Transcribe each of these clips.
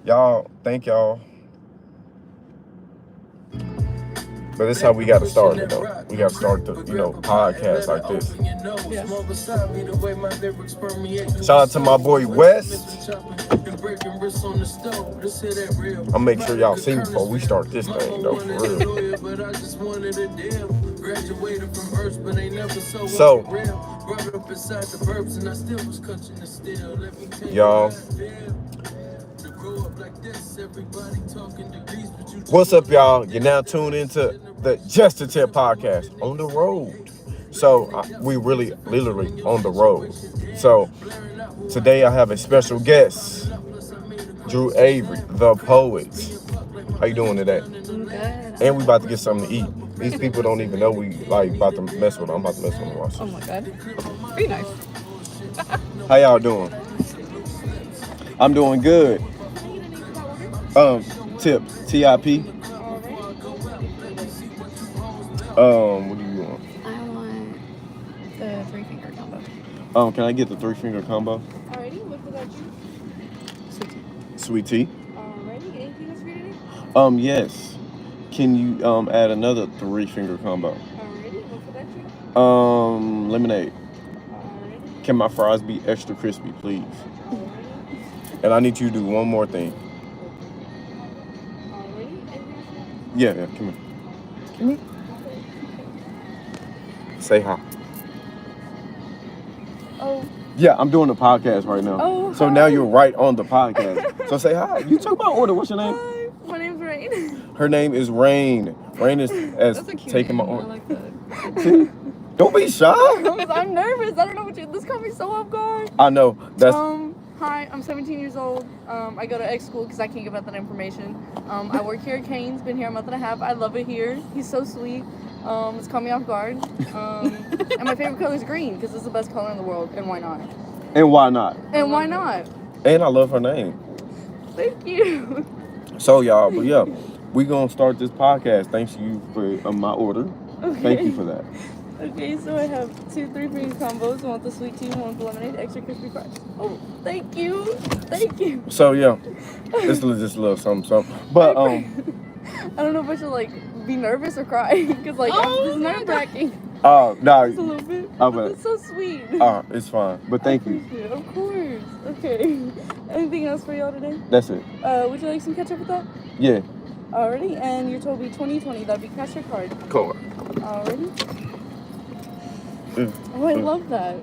Y'all, thank y'all. But this is how we got to start it, though. We got to start the, podcast like this. Yeah. Shout out to my boy West. I'll make sure y'all see me before we start this thing, though, for real. So, y'all, what's up, y'all? You're now tuned into the Just a Tip podcast on the road. So we really, literally on the road. So today I have a special guest, Drew Avery, the poet. How you doing today? Good. And we about to get something to eat. These people don't even know we like about to mess with them. I'm about to mess with them. Watch. Oh my god. Be nice. How y'all doing? I'm doing good. Tip, TIP. What do you want? I want the 3-finger combo. Can I get the 3-finger combo? Alrighty, what about you? Sweet tea. Alrighty, anything else for you today? Yes. Can you add another 3-finger combo? Alrighty, what about you? Lemonade. Alrighty. Can my fries be extra crispy, please? Alrighty. And I need you to do one more thing. Alrighty, anything else for you? Yeah, come here. Come here. Say hi. Oh. Yeah, I'm doing the podcast right now. Oh, so hi. now you're right on the podcast. So say hi. You took my order. What's your name? Hi, my name's Rain. Her name is Rain. Rain is as That's a cute taking my name. order. I like that. See? Don't be shy. I'm nervous. I don't know what you. This caught me so off guard. I know. That's Hi, I'm 17 years old. I go to X school because I can't give out that information. I work here at Cane's. Been here a month and a half. I love it here. He's so sweet. It's caught me off guard. And my favorite color is green because it's the best color in the world. And why not? And why not? And why not? And I love her name. Thank you. So y'all, but yeah, we gonna start this podcast. Thanks to you for my order. Okay. Thank you for that. Okay, so I have 2 3-finger combos. One with the sweet tea, one with the lemonade, extra crispy fries. Oh, thank you. Thank you. So yeah, it's just a little something. But I don't know if I should like be nervous or cry because like this is nerve-wracking. no. Just a little bit. Oh, But it's so sweet. It's fine. But thank you. Of course. Okay. Anything else for y'all today? That's it. Would you like some ketchup with that? Yeah. Alrighty, and your total be 2020. That'd be cash or card. Cool. Alrighty. Oh, I love that.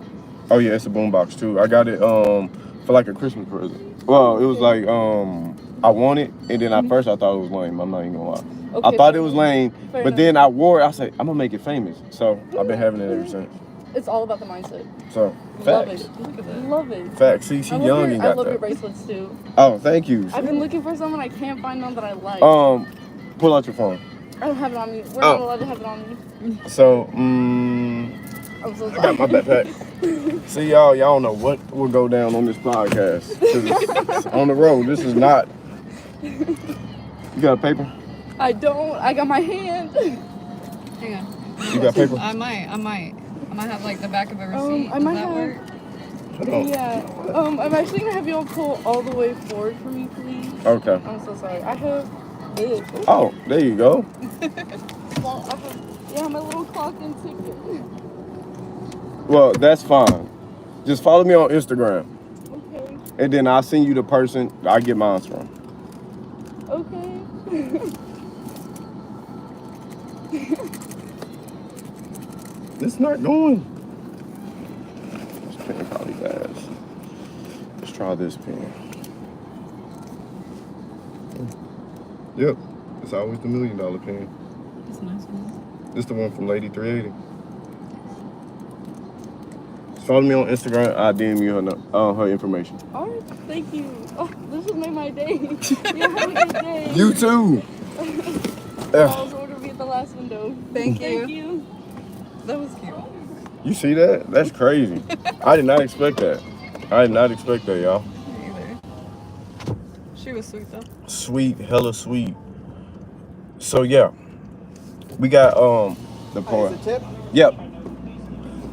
Oh yeah, it's a boombox too. I got it for like a Christmas present. Well, it was like I want it, and then at first I thought it was lame. I'm not even gonna lie. Okay, I thought it was lame, fair but enough. then I wore it. I said I'm gonna make it famous. So I've been having it ever since. It's all about the mindset. So Love facts. it. Look at that. Love it. Facts. See, she young and I got love your that. bracelets too. Oh, thank you. I've been looking for someone. I can't find one that I like. Pull out your phone. I don't have it on me. We're not allowed to have it on me. So, I'm so I sorry. got my backpack. See, y'all don't know what will go down on this podcast. 'Cause it's on the road. This is not. You got a paper? I don't. I got my hand. Hang on. You got paper? I might have like the back of a receipt. I might Does that have. work? Hold on. Yeah. I'm actually gonna have y'all pull all the way forward for me, please. Okay. I'm so sorry. I have this. Oh, there you go. Well, I have, yeah, my little clock and ticket. Well, that's fine. Just follow me on Instagram, Okay. and then I'll send you the person I get mine from. Okay. It's not going. This pen probably bad. Let's try this pen. Yep, it's always the $1 million pen. That's a nice one. This is the one from Lady 380. Just follow me on Instagram. I'll DM you her information. All right. Thank you. Oh, this has made my day. You have a good day. You too. Paul's order be at the last window. Thank Thank you. you. That was cute. You see that? That's crazy. I did not expect that. I did not expect that, y'all. Me either. She was sweet though. Sweet, hella sweet. So yeah, we got the point. Tip? Yep.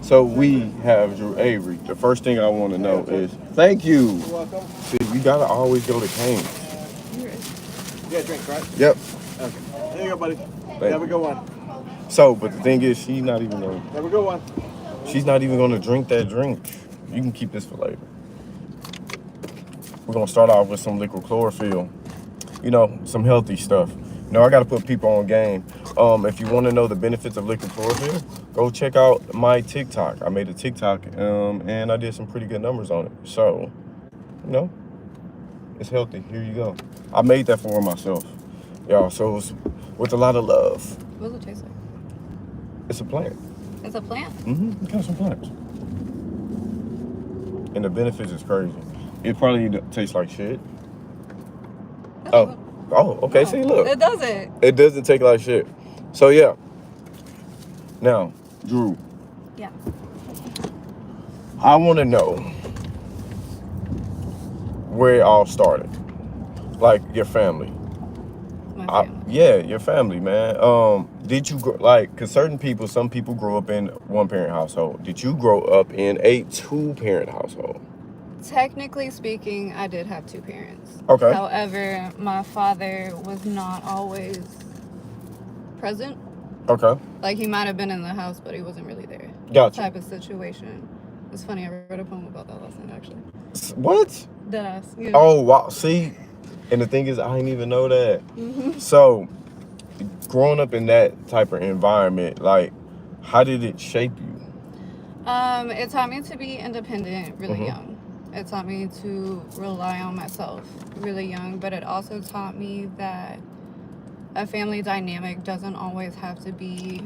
So we have Drew Avery. The first thing I want to know is thank you. You're welcome. See, you gotta always go to Cane's. You ready? Yeah, drink, right? Yep. Okay. There you go, buddy. you. Have a good one. So, but the thing is, she's not even gonna drink that drink. You can keep this for later. We're gonna start off with some liquid chlorophyll. You know, some healthy stuff. You know, I gotta put people on game. If you want to know the benefits of liquid chlorophyll, go check out my TikTok. I made a TikTok, and I did some pretty good numbers on it. So, you know, it's healthy. Here you go. I made that for myself, y'all. So it's with a lot of love. What does it taste like? It's a plant. It's a plant. It got some plants. And the benefits is crazy. It probably tastes like shit. Oh, okay. No, See, look. It doesn't. It doesn't taste like shit. So, yeah. Now, Drew, Yeah. I want to know where it all started. Like, your family. My family. Yeah, your family, man. Did you cause some people grow up in one parent household. Did you grow up in a 2-parent household? Technically speaking, I did have 2 parents. Okay. However, my father was not always present. Okay. Like, he might have been in the house, but he wasn't really there. Gotcha. Type of situation. It's funny, I read a poem about that last night, actually. What? Deadass. Yeah. Oh, wow. See? And the thing is, I didn't even know that. Mm-hmm. So, growing up in that type of environment, like, how did it shape you? It taught me to be independent really Mhm. young. It taught me to rely on myself really young, but it also taught me that a family dynamic doesn't always have to be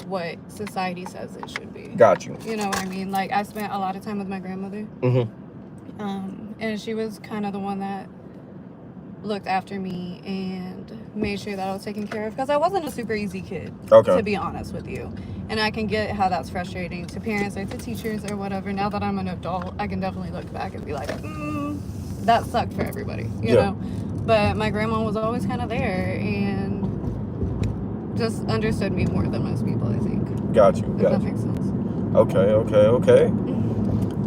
what society says it should be. Got you. You know what I mean? Like, I spent a lot of time with my grandmother. Mm-hmm. And she was kind of the one that looked after me and made sure that I was taken care of, because I wasn't a super easy kid, Okay. to be honest with you. And I can get how that's frustrating to parents or to teachers or whatever. Now that I'm an adult, I can definitely look back and be like, that sucked for everybody, you know? But my grandma was always kind of there and just understood me more than most people, I think. Got you. If Got that you. makes sense. Okay.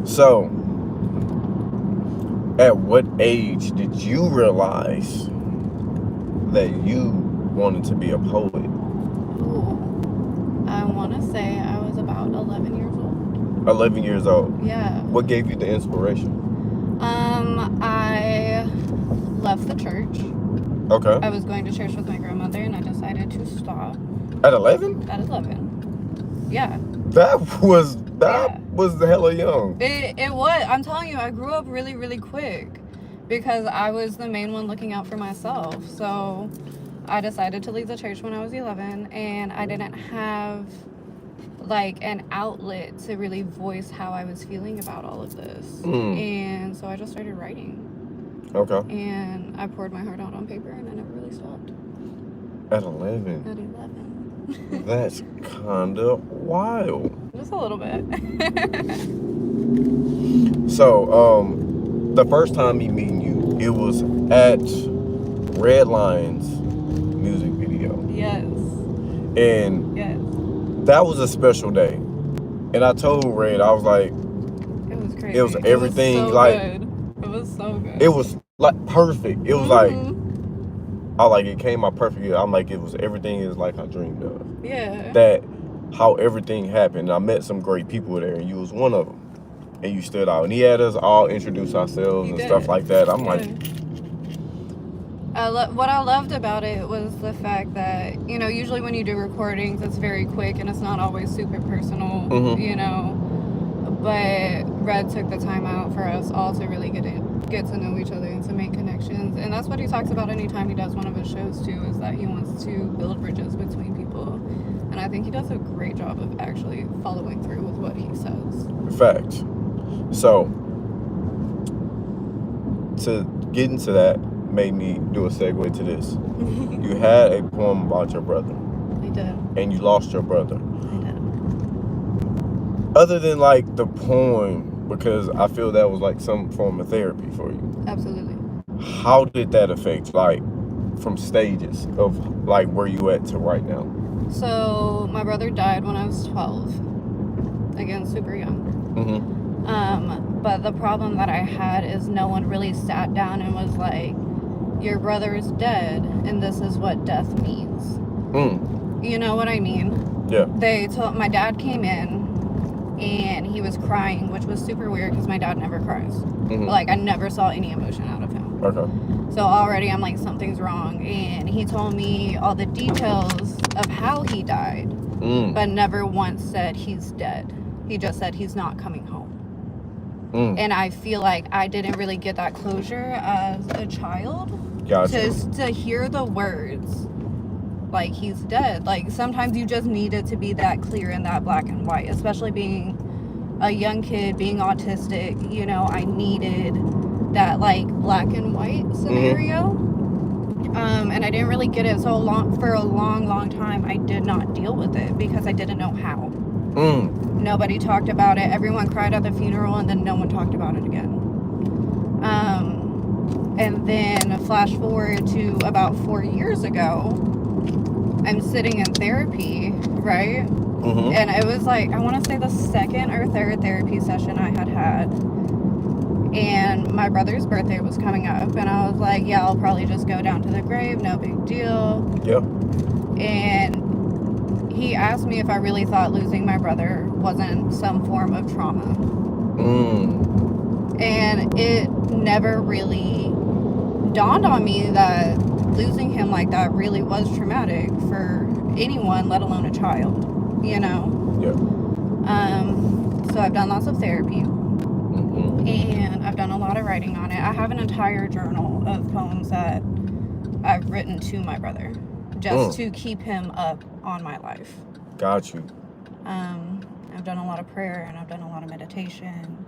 So, at what age did you realize that you wanted to be a poet? Ooh. I want to say I was about 11 years old. 11 years old. Yeah. What gave you the inspiration? I left the church. Okay. I was going to church with my grandmother, and I decided to stop At 11? at 11. Yeah. That was Yeah. the hella young. It was. I'm telling you, I grew up really, really quick because I was the main one looking out for myself. So I decided to leave the church when I was 11, and I didn't have like an outlet to really voice how I was feeling about all of this. And so I just started writing. Okay. And I poured my heart out on paper, and I never really stopped. At 11. At 11. That's kinda wild. Just a little bit. So, the first time me meeting you, it was at Red Lion's music video. Yes. And Yes. that was a special day. And I told Red, I was like, It was crazy. it was everything, It was so like, good. It was so good. it was like perfect. It was like, it came out perfect. I'm like, it was everything is like I dreamed of. Yeah. That how everything happened. I met some great people there, and you was one of them. And you stood out. And he had us all introduce ourselves He and did. stuff like that. I'm like, what I loved about it was the fact that, you know, usually when you do recordings, it's very quick and it's not always super personal, you know. But Red took the time out for us all to really get to know each other and to make connections. And that's what he talks about anytime he does one of his shows too, is that he wants to build bridges between people. And I think he does a great job of actually following through with what he says. fact. So, to get into that made me do a segue to this. You had a poem about your brother. I did. And you lost your brother. I did. Other than like the poem, because I feel that was like some form of therapy for you. Absolutely. How did that affect, like, from stages of like where you at to right now? So my brother died when I was 12. Again, super young. But the problem that I had is no one really sat down and was like, your brother is dead, and this is what death means. You know what I mean? Yeah. My dad came in, and he was crying, which was super weird because my dad never cries. Like, I never saw any emotion out of him. Okay. So already I'm like, something's wrong. And he told me all the details of how he died, but never once said he's dead. He just said he's not coming home. And I feel like I didn't really get that closure as a child. Gotcha. To hear the words, like, he's dead. Like, sometimes you just need it to be that clear and that black and white, especially being a young kid, being autistic. You know, I needed that, like, black and white scenario. And I didn't really get it for a long time. I did not deal with it because I didn't know how. Nobody talked about it. Everyone cried at the funeral, and then no one talked about it again. And then flash forward to about 4 years ago, I'm sitting in therapy, right? And it was like, I want to say the second or third therapy session I had. And my brother's birthday was coming up, and I was like, yeah, I'll probably just go down to the grave, no big deal. Yep. And he asked me if I really thought losing my brother wasn't some form of trauma. And it never really dawned on me that losing him like that really was traumatic for anyone, let alone a child, you know? Yeah. So I've done lots of therapy. And I've done a lot of writing on it. I have an entire journal of poems that I've written to my brother just to keep him up on my life. Got you. I've done a lot of prayer, and I've done a lot of meditation,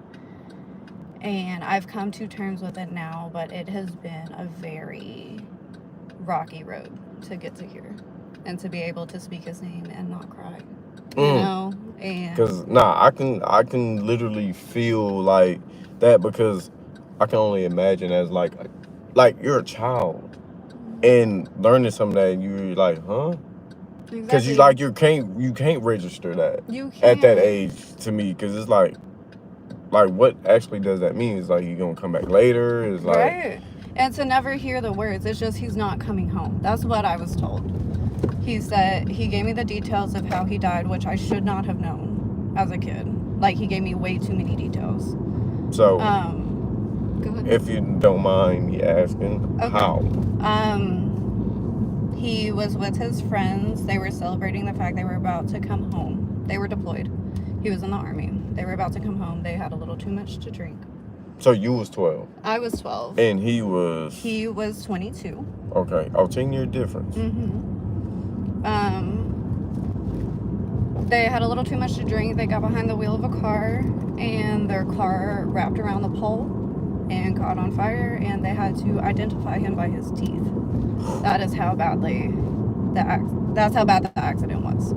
and I've come to terms with it now, but it has been a very rocky road to get to here and to be able to speak his name and not cry, you know? And because I can literally feel like that, because I can only imagine as like you're a child and learning something that you're like, huh? Because you can't register that you can't. at that age, to me, because it's like what actually does that mean? It's like you gonna come back later? It's like, right. And to never hear the words, it's just he's not coming home. That's what I was told. He said, he gave me the details of how he died, which I should not have known as a kid. Like, he gave me way too many details. So, go ahead. if you don't mind me asking, how? He was with his friends. They were celebrating the fact they were about to come home. They were deployed. He was in the Army. They were about to come home. They had a little too much to drink. So you was 12? I was 12. And he was? He was 22. Okay. Oh, 10-year difference. They had a little too much to drink. They got behind the wheel of a car, and their car wrapped around the pole and caught on fire, and they had to identify him by his teeth. That is how badly that's how bad the accident was.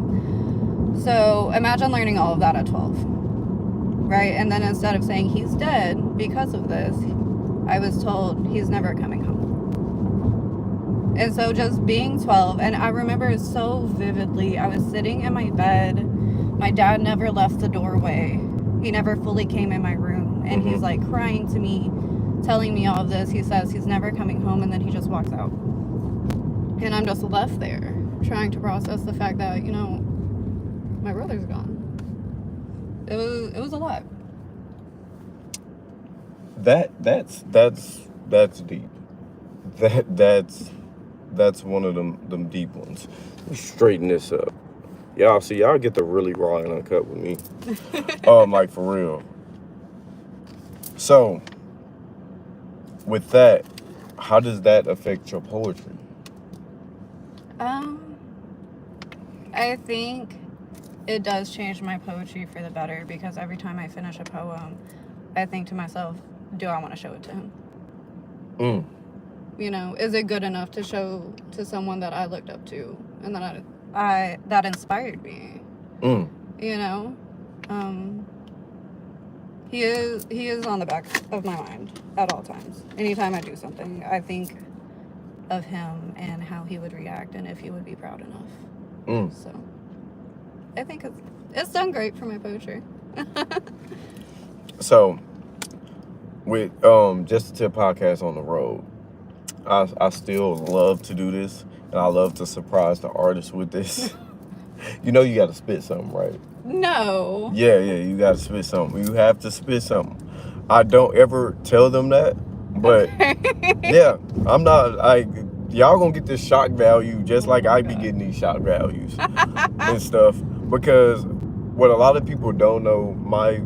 So imagine learning all of that at 12, right? And then instead of saying he's dead because of this, I was told he's never coming home. And so just being 12, and I remember it so vividly. I was sitting in my bed. My dad never left the doorway. He never fully came in my room, and he's like crying to me, telling me all of this. He says he's never coming home, and then he just walks out. And I'm just left there trying to process the fact that, you know, my brother's gone. It was a lot. That's deep. That's one of them deep ones. Let me straighten this up. Y'all see, y'all get the really raw and uncut with me. Like, for real. So, with that, how does that affect your poetry? I think it does change my poetry for the better, because every time I finish a poem, I think to myself, do I want to show it to him? You know, is it good enough to show to someone that I looked up to and that inspired me? You know, he is on the back of my mind at all times. Anytime I do something, I think of him and how he would react and if he would be proud enough. So I think it's done great for my poetry. So with Just a Tip podcast on the road, I still love to do this, and I love to surprise the artists with this. You know you got to spit something, right? No. Yeah, you got to spit something. You have to spit something. I don't ever tell them that, but yeah, I'm not like y'all gonna get this shock value just like I be getting these shock values and stuff, because what a lot of people don't know, my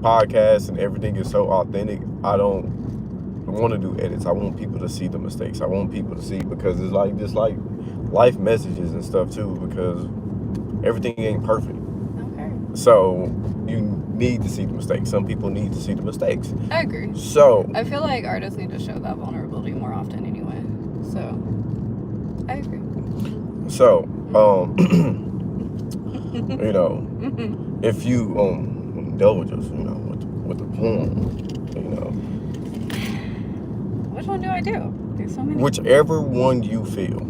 podcast and everything is so authentic. I don't want to do edits. I want people to see the mistakes. I want people to see, because it's like just like life messages and stuff too, because everything ain't perfect. Okay. So you need to see the mistakes. Some people need to see the mistakes. I agree. So I feel like artists need to show that vulnerability more often anyway. So I agree. So you know, if you indulge us, you know, with the poem, you know, Which one do I do? There's so many. whichever one you feel.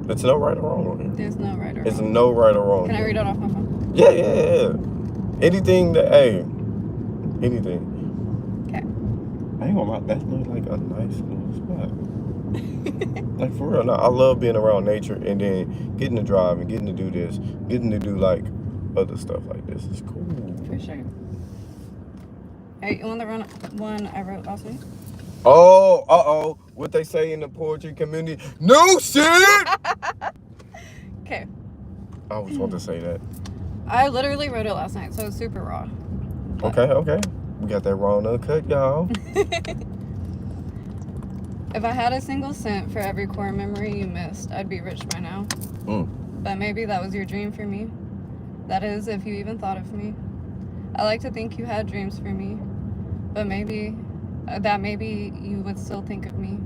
It's no right or wrong on here. There's no right or wrong. It's no right or wrong. Can I here. read it off my phone? Yeah. Anything that, anything. Okay. I ain't gonna lie, that's like a nice little spot. Like for real, no, I love being around nature, and then getting to drive and getting to do this, getting to do like other stuff like this is cool. For sure. Hey, you want the one I wrote last week? Oh, what they say in the poetry community? No shit! Okay. I always want to say that. I literally wrote it last night, so it's super raw. But Okay. We got that raw and uncut, y'all. if I had a single cent for every core memory you missed, I'd be rich by now. But maybe that was your dream for me. That is, if you even thought of me. I like to think you had dreams for me, but maybe you would still think of me.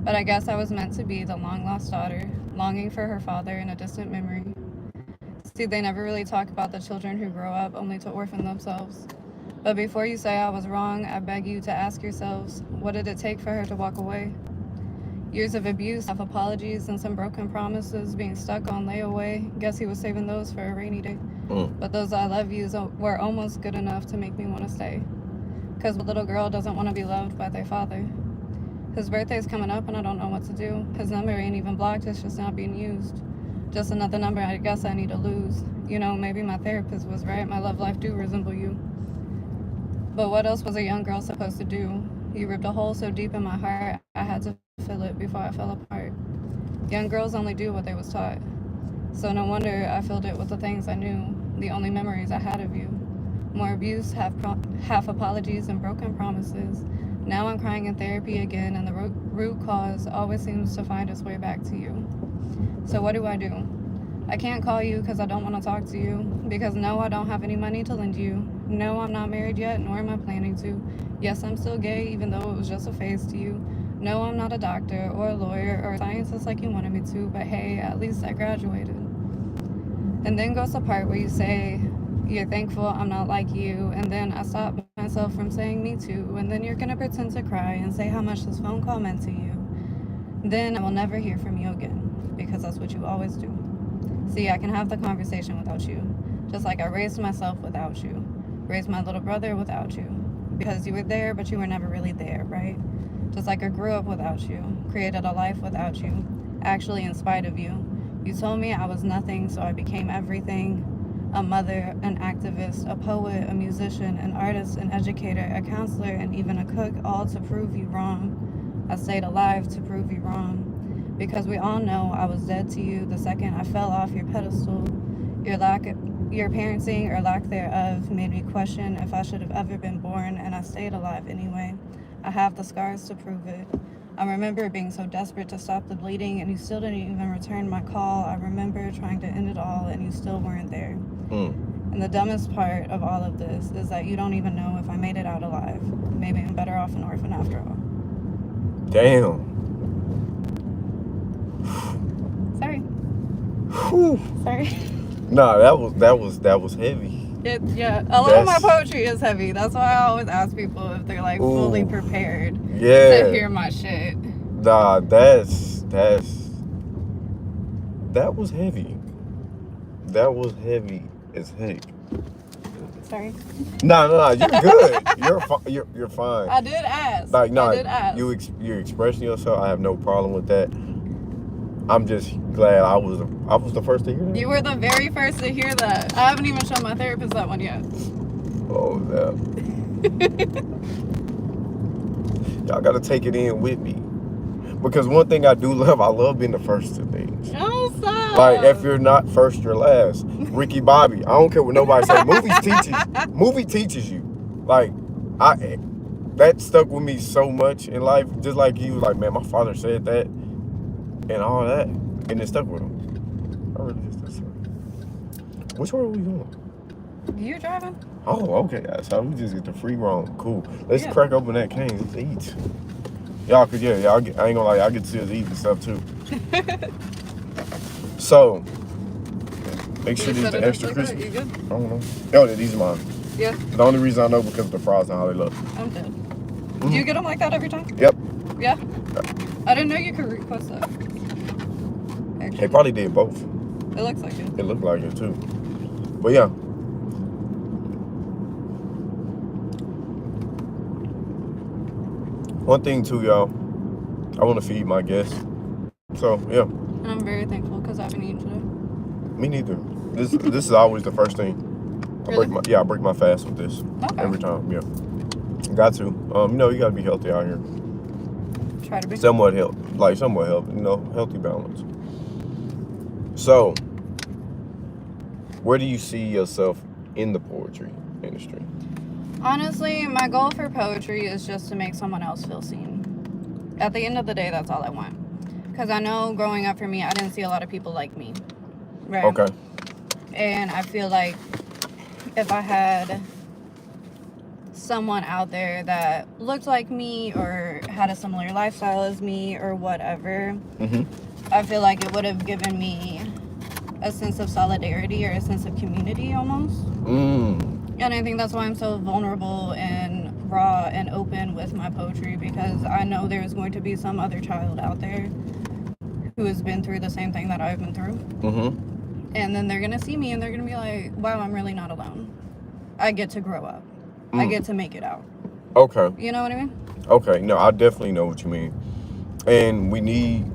But I guess I was meant to be the long-lost daughter, longing for her father in a distant memory. See, they never really talk about the children who grow up only to orphan themselves. But before you say I was wrong, I beg you to ask yourselves, what did it take for her to walk away? Years of abuse, half apologies, and some broken promises being stuck on layaway. Guess he was saving those for a rainy day. But those I love yous were almost good enough to make me want to stay. Because a little girl doesn't want to be loved by their father. His birthday's coming up and I don't know what to do. His number ain't even blocked, it's just not being used. Just another number I guess I need to lose. You know, maybe my therapist was right. My love life do resemble you. But what else was a young girl supposed to do? You ripped a hole so deep in my heart, I had to fill it before I fell apart. Young girls only do what they was taught. So no wonder I filled it with the things I knew, the only memories I had of you. More abuse, half apologies, and broken promises. Now I'm crying in therapy again, and the root cause always seems to find its way back to you. So what do? I can't call you because I don't want to talk to you. Because no, I don't have any money to lend you. No, I'm not married yet, nor am I planning to. Yes, I'm still gay, even though it was just a phase to you. No, I'm not a doctor or a lawyer or a scientist like you wanted me to, but hey, at least I graduated. And then goes the part where you say, you're thankful I'm not like you, and then I stop myself from saying me too, and then you're gonna pretend to cry and say how much this phone call meant to you. Then I will never hear from you again, because that's what you always do. See, I can have the conversation without you, just like I raised myself without you, raised my little brother without you, because you were there, but you were never really there, right? Just like I grew up without you, created a life without you, actually in spite of you. You told me I was nothing, so I became everything. A mother, an activist, a poet, a musician, an artist, an educator, a counselor, and even a cook, all to prove you wrong. I stayed alive to prove you wrong. Because we all know I was dead to you the second I fell off your pedestal. Your parenting or lack thereof made me question if I should have ever been born, and I stayed alive anyway. I have the scars to prove it. I remember being so desperate to stop the bleeding, and you still didn't even return my call. I remember trying to end it all, and you still weren't there. And the dumbest part of all of this is that you don't even know if I made it out alive. Maybe I'm better off an orphan after all. Damn. Sorry. Whew. Sorry. Nah, that was heavy. Yeah, a lot of my poetry is heavy. That's why I always ask people if they're like fully prepared to hear my shit. Nah, that was heavy. That was heavy as heck. Sorry. No, you're good. You're fine. I did ask. Like, no, I did ask. you're expressing yourself. I have no problem with that. I'm just glad I was the first to hear that. You were the very first to hear that. I haven't even shown my therapist that one yet. Oh, yeah. Y'all gotta take it in with me. Because one thing I do love, I love being the first to things. Oh, stop. Like, if you're not first, you're last. Ricky Bobby. I don't care what nobody says. Movie teaches you. Like, that stuck with me so much in life. Just like he was like, man, my father said that and all that. And it stuck with him. I really just did. Which way are we going? You driving? Oh, okay. So we just get the free roam. Cool. Let's Yeah. crack open that cane. Let's eat. Y'all could, I ain't gonna lie, I get to see us eating stuff too. So, make sure these are extra crispy. You good? I don't know. Oh, these are mine. Yeah. The only reason I know because of the fries and how they look. I'm dead. Do you get them like that every time? Yep. Yeah? I didn't know you could request that. Actually, They probably did both. it looks like it. It looked like it too. But yeah. One thing too, y'all. I want to feed my guests. So yeah. And I'm very thankful because I haven't eaten today. Me neither. This is always the first thing. I Really? break my fast with this Okay. every time. Yeah. Got to. You gotta be healthy out here. Try to be. Somewhat healthy. Healthy balance. So, where do you see yourself in the poetry industry? Honestly, my goal for poetry is just to make someone else feel seen. At the end of the day, that's all I want. Because I know growing up for me, I didn't see a lot of people like me. Right? Okay. And I feel like if I had someone out there that looked like me or had a similar lifestyle as me or whatever, Mm-hmm. I feel like it would have given me a sense of solidarity or a sense of community almost. And I think that's why I'm so vulnerable and raw and open with my poetry, because I know there's going to be some other child out there who has been through the same thing that I've been through. Mm-hmm. And then they're going to see me and they're going to be like, wow, I'm really not alone. I get to grow up. I get to make it out. Okay. You know what I mean? Okay. No, I definitely know what you mean. And we need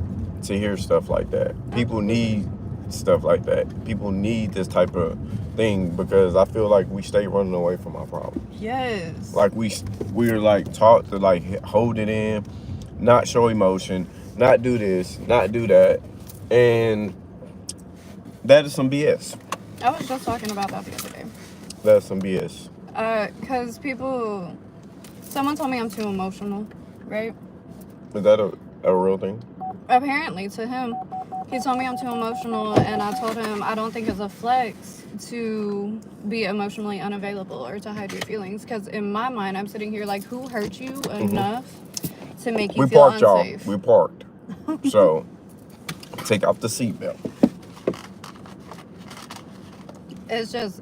to hear stuff like that. People need stuff like that. People need this type of thing because I feel like we stay running away from our problems. Yes. Like we're like taught to like hold it in, not show emotion, not do this, not do that, and that is some BS. I was just talking about that the other day. That's some BS. Because someone told me I'm too emotional, right? Is that a real thing? Apparently, to him, he told me I'm too emotional, and I told him I don't think it's a flex to be emotionally unavailable or to hide your feelings. Because in my mind, I'm sitting here like, who hurt you enough to make you We feel parked, unsafe? y'all. We parked. So take off the seatbelt. It's just,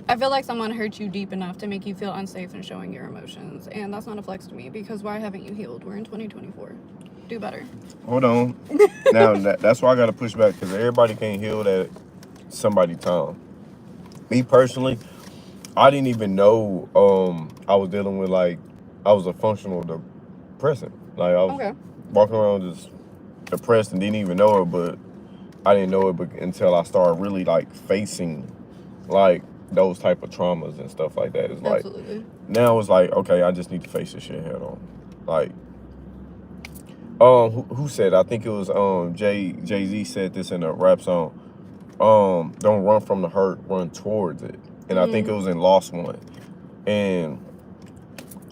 I feel like someone hurt you deep enough to make you feel unsafe in showing your emotions, and that's not a flex to me. Because why haven't you healed? We're in 2024. Do better. Hold on. Now that's why I gotta push back because everybody can't heal at somebody's time. Me personally, I didn't even know I was dealing with I was a functional depressant. Like I was walking around just depressed and didn't even know it, but I didn't know it until I started really facing those type of traumas and stuff like that. It's Absolutely. now it's okay, I just need to face this shit head on. Who said? I think it was Jay-Z said this in a rap song. Don't run from the hurt, run towards it. And I think it was in Lost One. And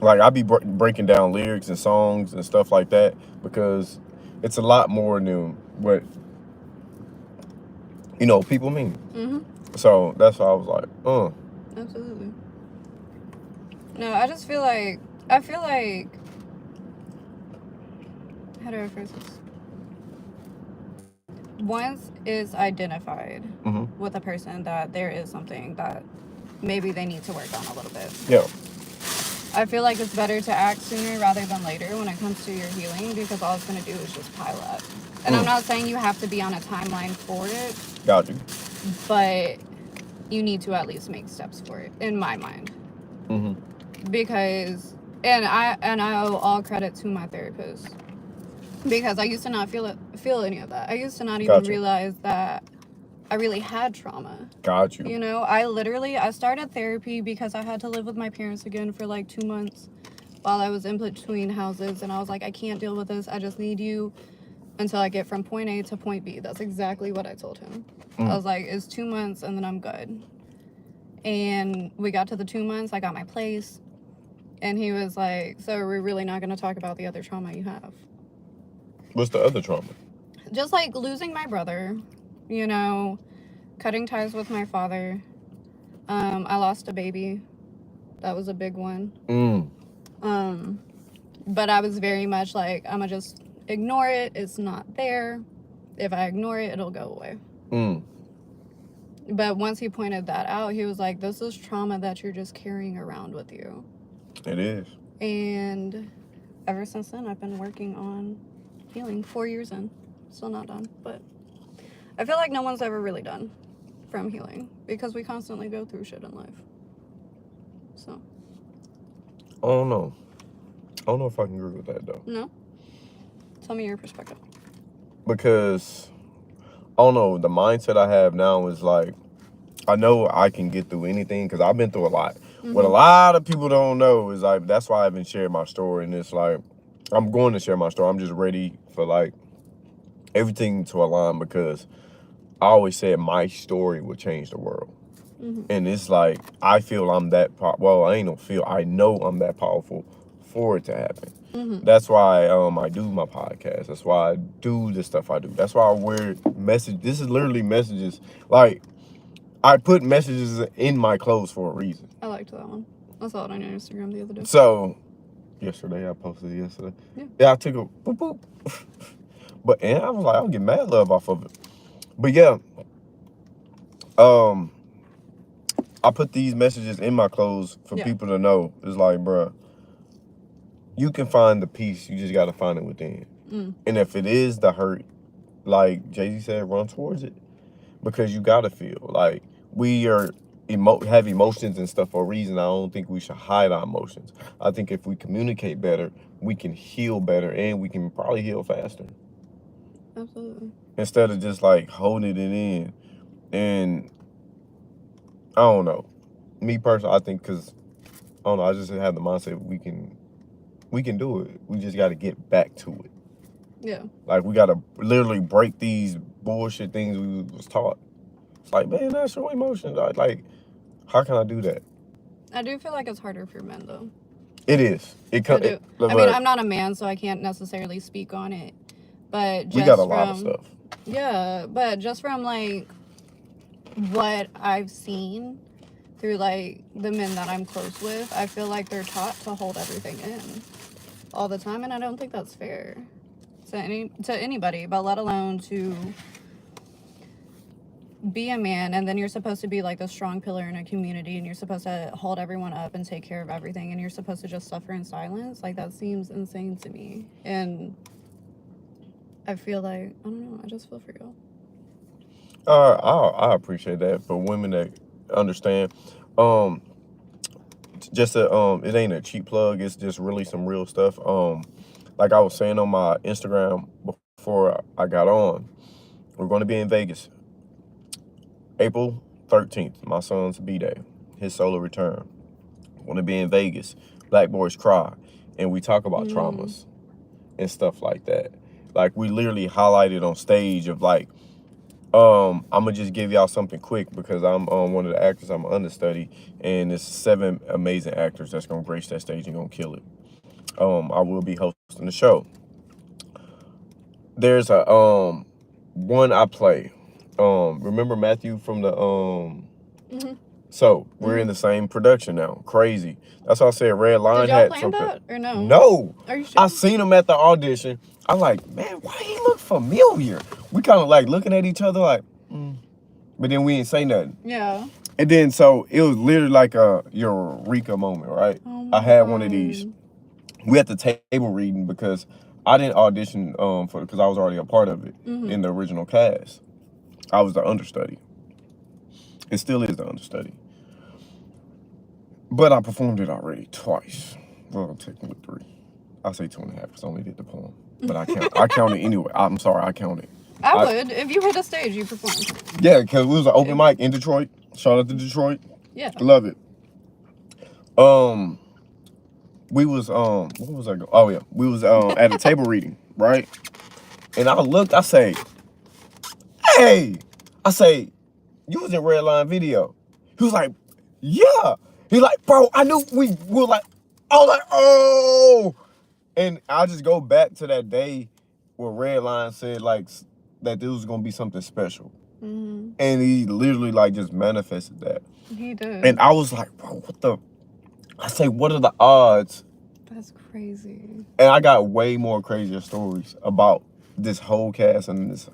I be breaking down lyrics and songs and stuff like that because it's a lot more than what people mean. So that's why I was like, Absolutely. No, I just feel like how do I phrase this? Once it's identified with a person that there is something that maybe they need to work on a little bit. Yeah. I feel like it's better to act sooner rather than later when it comes to your healing, because all it's going to do is just pile up. And I'm not saying you have to be on a timeline for it, Got you. but you need to at least make steps for it, in my mind. Mm-hmm. Because, and I owe all credit to my therapist. Because I used to not feel any of that. I used to not even Gotcha. realize that I really had trauma. Got you. You know, I started therapy because I had to live with my parents again for like 2 months while I was in between houses. And I was like, I can't deal with this. I just need you until I get from point A to point B. That's exactly what I told him. I was like, it's 2 months and then I'm good. And we got to the 2 months. I got my place. And he was like, so we're really not going to talk about the other trauma you have. What's the other trauma? Just like losing my brother, you know, cutting ties with my father. I lost a baby. That was a big one. But I was very much like, I'm going to just ignore it. It's not there. If I ignore it, it'll go away. But once he pointed that out, he was like, this is trauma that you're just carrying around with you. It is. And ever since then, I've been working on healing. 4 years in. Still not done. But I feel like no one's ever really done from healing because we constantly go through shit in life. So. I don't know. I don't know if I can agree with that, though. No? Tell me your perspective. Because, I don't know, the mindset I have now is like, I know I can get through anything because I've been through a lot. What a lot of people don't know is like, that's why I haven't shared my story. And it's like, I'm going to share my story. I'm just ready for like everything to align because I always said my story would change the world. And it's like, I feel I'm that, I ain't no feel, I know I'm that powerful for it to happen. That's why I do my podcast. That's why I do the stuff I do. That's why I wear this is literally messages. Like, I put messages in my clothes for a reason. I liked that one. I saw it on your Instagram the other day. So, yesterday, I posted it yesterday. Yeah, I took a boop, boop. And I was like, I'll get mad love off of it. But yeah, I put these messages in my clothes for people to know. It's like, bruh, you can find the peace. You just got to find it within. And if it is the hurt, like Jay-Z said, run towards it. Because you got to feel. Like, we are have emotions and stuff for a reason. I don't think we should hide our emotions. I think if we communicate better, we can heal better and we can probably heal faster. Absolutely. Instead of just like holding it in. And I don't know. Me personally, I think because, I don't know, I just have the mindset we can do it. We just got to get back to it. Yeah. Like, we got to literally break these bullshit things we was taught. It's like, man, that's your emotion. Like, how can I do that? I do feel like it's harder for men, though. It is. I mean, I'm not a man, so I can't necessarily speak on it. But just we got a lot of stuff. Yeah, but just from, like, what I've seen through, like, the men that I'm close with, I feel like they're taught to hold everything in all the time, and I don't think that's fair to anybody, but let alone to be a man. And then you're supposed to be like the strong pillar in a community, and you're supposed to hold everyone up and take care of everything, and you're supposed to just suffer in silence. Like, that seems insane to me. And I feel like, I don't know, I just feel for y'all. I appreciate that for women that understand. It ain't a cheap plug. It's just really some real stuff. Like I was saying on my Instagram before I got on, we're going to be in Vegas. April 13th, my son's B-Day, his solo return. We're going to be in Vegas. Black Boys Cry. And we talk about traumas and stuff like that. Like, we literally highlighted on stage of like, I'm going to just give y'all something quick because I'm one of the actors. I'm an understudy. And there's 7 amazing actors that's going to grace that stage and going to kill it. I will be hosting the show. There's a one I play. Remember Matthew from the So we're in the same production now. Crazy. That's why I said Red Lion Did y'all had plan something. that or no? No. Are you sure? I seen him at the audition. I'm like, man, why he look familiar? We kind of like looking at each other like, but then we ain't say nothing. Yeah. And then so it was literally like a Eureka moment, right? Oh I had one of these. We had the table reading because I didn't audition because I was already a part of it in the original cast. I was the understudy. It still is the understudy. But I performed it already twice. Well, technically 3. I say 2.5 because I only did the poem. But I count it anyway. I'm sorry, I count it. I would. If you hit a stage, you perform. Yeah, because it was an open mic in Detroit. Shout out to Detroit. Yeah. Love it. We was what was I going? Oh yeah. We was at a table reading, right? And I looked, I say, hey, I say, you was in Red Line Video. He was like, yeah. He like, bro, I knew we were like, I was like, oh. And I just go back to that day where Red Line said like that this was gonna be something special. And he literally like just manifested that. He did. And I was like, bro, what the? I say, what are the odds? That's crazy. And I got way more crazier stories about this whole cast and this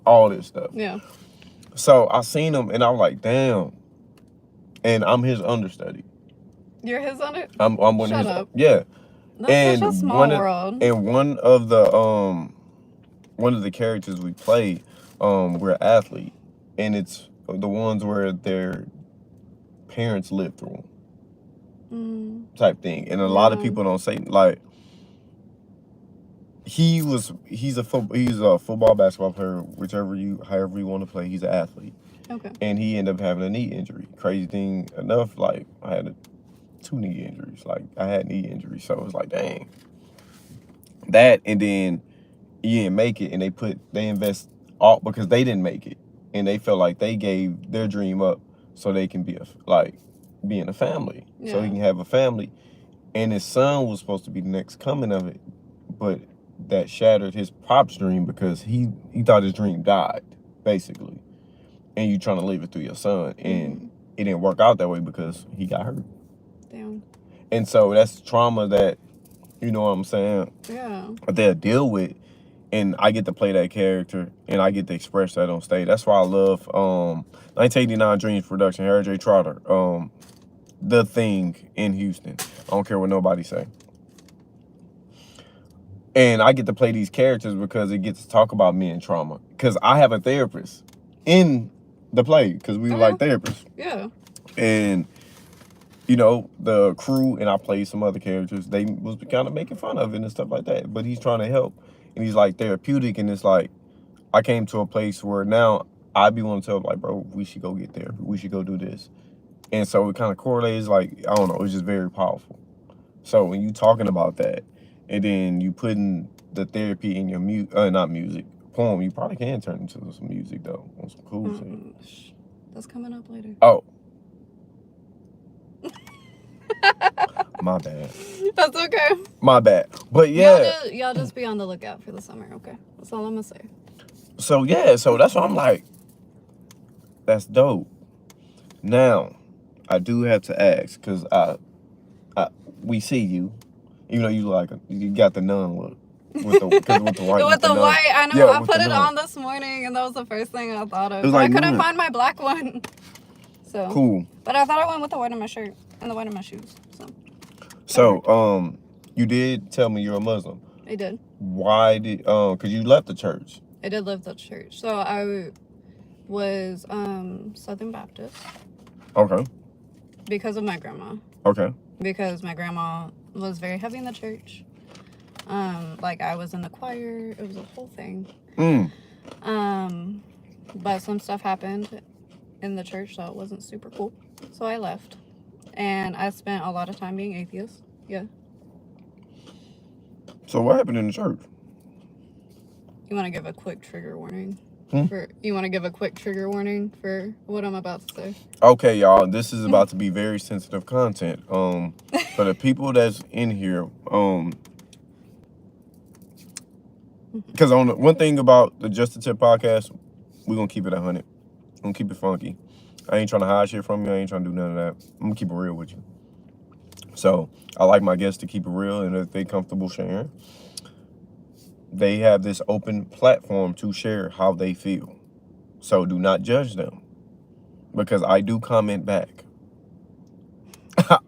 all this stuff. Yeah. So I seen him and I was like, damn. And I'm his understudy. You're his on it? I'm one Shut of his. up. Yeah. That's such a small world. And one of the characters we play, we're an athlete, and it's the ones where their parents live through them, type thing. And a lot of people don't say like he's a football basketball player, however you want to play. He's an athlete. Okay. And he ended up having a knee injury. Crazy thing enough, like I had 2 knee injuries. Like I had knee injuries, so it was like, dang. That, and then he didn't make it, and they invest all because they didn't make it, and they felt like they gave their dream up so they can be in a family, so he can have a family, and his son was supposed to be the next coming of it, but that shattered his pop's dream because he thought his dream died basically, and you trying to live it through your son, and it didn't work out that way because he got hurt. Damn. And so that's trauma that, you know what I'm saying? Yeah. They'll deal with. And I get to play that character and I get to express that on stage. That's why I love 1989 Dreams production, Harry J. Trotter, The Thing in Houston. I don't care what nobody say. And I get to play these characters because it gets to talk about me and trauma. Because I have a therapist in the play because we were like therapists. Yeah. And you know, the crew and I played some other characters, they was kind of making fun of it and stuff like that. But he's trying to help. And he's like therapeutic. And it's like, I came to a place where now I be wanting to tell, like, bro, we should go get therapy. We should go do this. And so it kind of correlates, like, I don't know, it's just very powerful. So when you talking about that, and then you putting the therapy in your poem, you probably can turn into some music, though, on some cool shit. That's coming up later. Oh. My bad. That's okay. My bad. But yeah. Y'all just be on the lookout for the summer, okay? That's all I'm gonna say. So yeah, so that's why I'm like, that's dope. Now, I do have to ask, because we see you, even though you got the nun look. With the white. With the white, I know. Yeah, I put it on this morning, and that was the first thing I thought of. Like, I couldn't find my black one. So cool. But I thought I went with the white on my shirt and the white on my shoes. So you did tell me you're a Muslim. I did. Why did because you left the church? I did leave the church. So I was Southern Baptist. Okay. Because of my grandma. Okay. Because my grandma was very heavy in the church. Like I was in the choir. It was a whole thing. But some stuff happened in the church that wasn't super cool. So I left. And I spent a lot of time being atheist. Yeah. So what happened in the church? You want to give a quick trigger warning? You want to give a quick trigger warning for what I'm about to say? Okay, y'all. This is about to be very sensitive content. For the people that's in here, because one thing about the Just a Tip podcast, we're going to keep it 100. We're going to keep it funky. I ain't trying to hide shit from you. I ain't trying to do none of that. I'm going to keep it real with you. So I like my guests to keep it real, and if they're comfortable sharing, they have this open platform to share how they feel. So do not judge them, because I do comment back.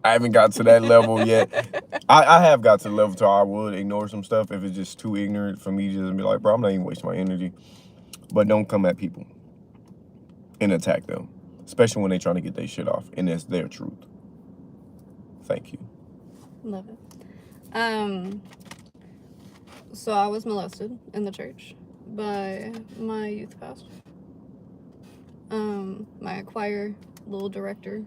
I haven't got to that level yet. I have got to the level to I would ignore some stuff if it's just too ignorant for me to just be like, bro, I'm not even wasting my energy. But don't come at people and attack them. especially when they trying to get their shit off, and it's their truth. Thank you. Love it. So I was molested in the church by my youth pastor. My choir little director.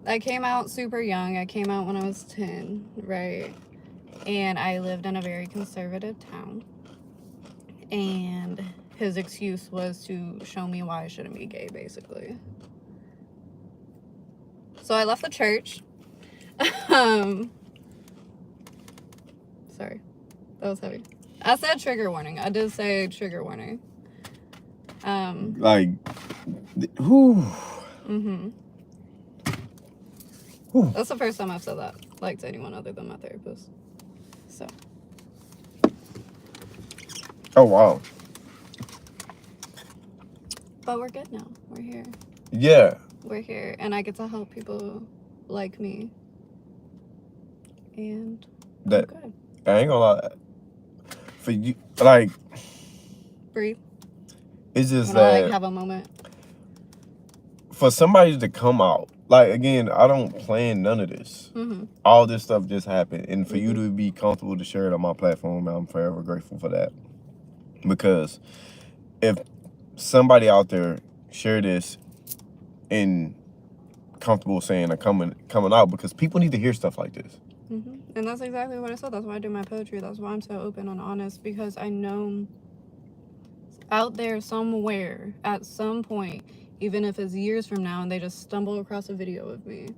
I came out super young. I came out when I was 10, right? And I lived in a very conservative town. And his excuse was to show me why I shouldn't be gay, basically. So I left the church. Sorry, that was heavy. I said trigger warning. I did say trigger warning. Like, whew. That's the first time I've said that, like, to anyone other than my therapist. So. Oh, wow. But we're good now. We're here. Yeah. We're here, and I get to help people like me. And That, I'm good. I ain't gonna lie. For you, like, Breathe. it's just When I, that like, have a moment. for somebody to come out, like, again, I don't plan none of this. All this stuff just happened. And for you to be comfortable to share it on my platform, I'm forever grateful for that. Because if somebody out there share this and comfortable saying I'm coming out, because people need to hear stuff like this. And that's exactly what I said. That's why I do my poetry. That's why I'm so open and honest, because I know out there somewhere at some point, even if it's years from now, and they just stumble across a video of me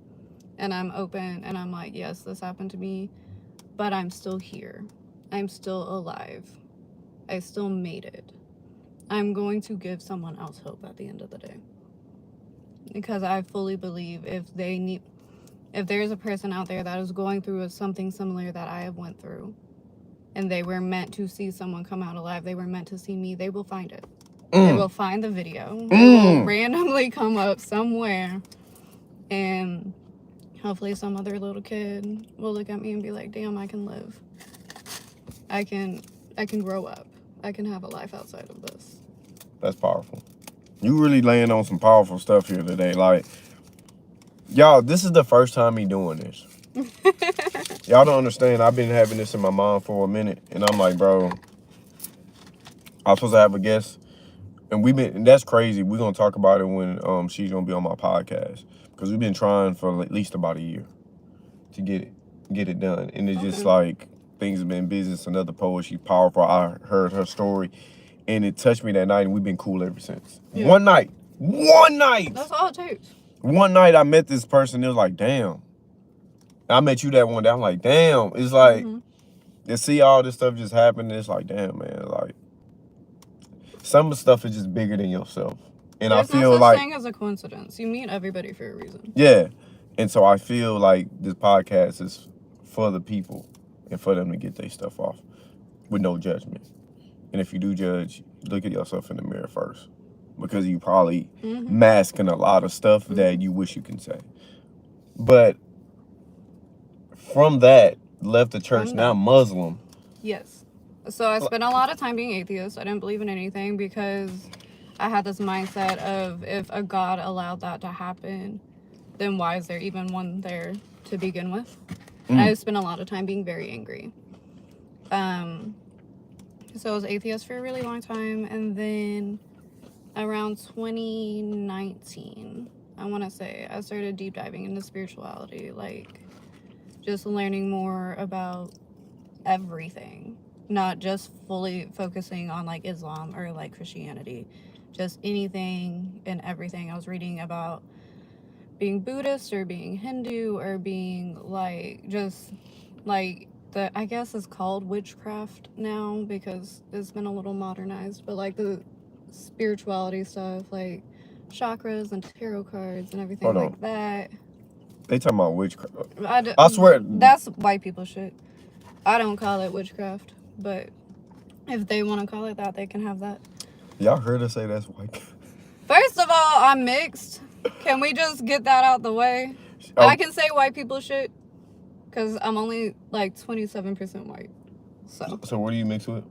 and I'm open and I'm like, yes, this happened to me, but I'm still here. I'm still alive. I still made it. I'm going to give someone else hope at the end of the day. Because I fully believe if there's a person out there that is going through something similar that I have went through, and they were meant to see someone come out alive, they were meant to see me, they will find it. They will find the video. It will randomly come up somewhere, and hopefully some other little kid will look at me and be like, damn, I can live. I can grow up. I can have a life outside of this. That's powerful. You really laying on some powerful stuff here today. Like, y'all, this is the first time me doing this. Y'all don't understand. I've been having this in my mind for a minute, and I'm like, bro, I'm supposed to have a guest, and that's crazy. We're gonna talk about it when she's gonna be on my podcast, because we've been trying for at least about a year to get it done, and it's just like things have been busy. It's another poet. She's powerful. I heard her story, and it touched me that night, and we've been cool ever since. Yeah. One night. That's all it takes. One night I met this person. It was like, damn. I met you that one day. I'm like, damn. It's like, to see all this stuff just happen, it's like, damn, man. Like, some of the stuff is just bigger than yourself. And There's I feel no such like thing as a coincidence. You meet everybody for a reason. Yeah. And so I feel like this podcast is for the people and for them to get their stuff off with no judgment. And if you do judge, look at yourself in the mirror first, because you probably masking a lot of stuff that you wish you can say. But from that, left the church, now Muslim. Yes. So I spent a lot of time being atheist. I didn't believe in anything because I had this mindset of, if a God allowed that to happen, then why is there even one there to begin with? I spent a lot of time being very angry. So I was atheist for a really long time, and then around 2019, I want to say, I started deep diving into spirituality, like just learning more about everything, not just fully focusing on like Islam or like Christianity, just anything and everything. I was reading about being Buddhist or being Hindu or being like just like I guess it's called witchcraft now because it's been a little modernized, but like the spirituality stuff, like chakras and tarot cards and everything like that. They talking about witchcraft. I swear. That's white people shit. I don't call it witchcraft, but if they want to call it that, they can have that. Y'all heard her say that's white people. First of all, I'm mixed. Can we just get that out the way? I can say white people shit because I'm only like 27% white. So what do you mix with?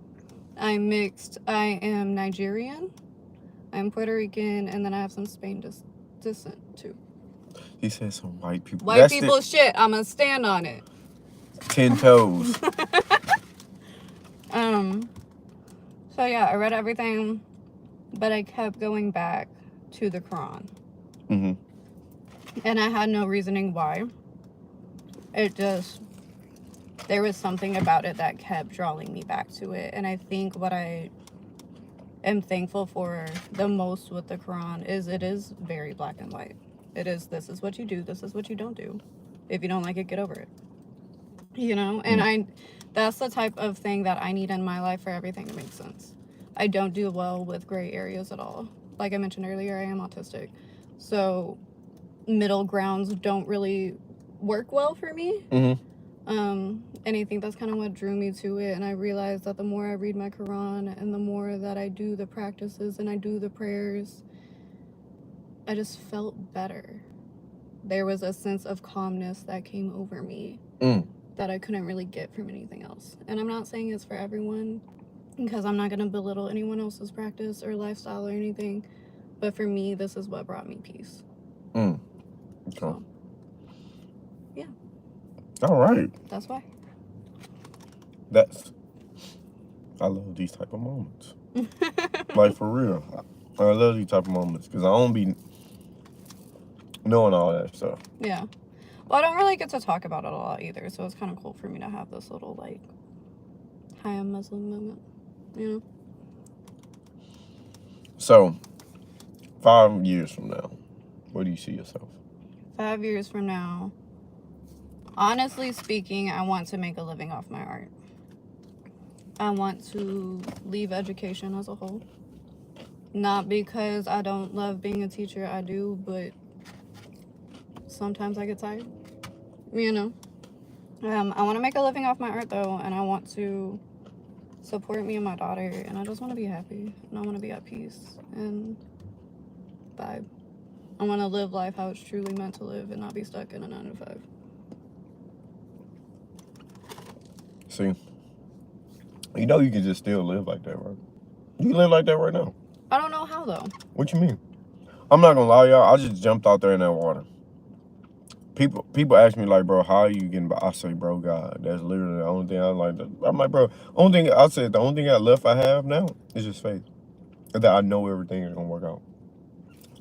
I'm mixed. I am Nigerian. I'm Puerto Rican, and then I have some Spain descent too. He said some white people. White That's people shit. I'm gonna stand on it. 10 toes. So yeah, I read everything, but I kept going back to the Quran. Mm-hmm. And I had no reasoning why. It just, there was something about it that kept drawing me back to it. And I think what I am thankful for the most with the Quran is it is very black and white. It is, this is what you do, this is what you don't do. If you don't like it, get over it. You know? And that's the type of thing that I need in my life for everything to make sense. I don't do well with gray areas at all. Like I mentioned earlier, I am autistic. So middle grounds don't really work well for me. Mm-hmm. And I think that's kind of what drew me to it. And I realized that the more I read my Quran and the more that I do the practices and I do the prayers, I just felt better. There was a sense of calmness that came over me that I couldn't really get from anything else. And I'm not saying it's for everyone, because I'm not going to belittle anyone else's practice or lifestyle or anything. But for me, this is what brought me peace. Okay. So, yeah. All right. That's why. I love these type of moments. Like, for real. I love these type of moments because I don't be knowing all that stuff. Yeah. Well, I don't really get to talk about it a lot either, so it's kind of cool for me to have this little, like, hi, I'm Muslim moment, you know? So, 5 years from now, where do you see yourself? 5 years from now, honestly speaking, I want to make a living off my art. I want to leave education as a whole. Not because I don't love being a teacher, I do, but sometimes I get tired, you know? I want to make a living off my art, though, and I want to support me and my daughter, and I just want to be happy, and I want to be at peace, and vibe. I want to live life how it's truly meant to live and not be stuck in a 9 to 5. See, you know you can just still live like that, right? You can live like that right now. I don't know how, though. What you mean? I'm not gonna lie, y'all. I just jumped out there in that water. People ask me like, bro, how are you getting by? I say, bro, God, that's literally the only thing I like. I'm like, bro, the only thing I have now is just faith. That I know everything is gonna work out.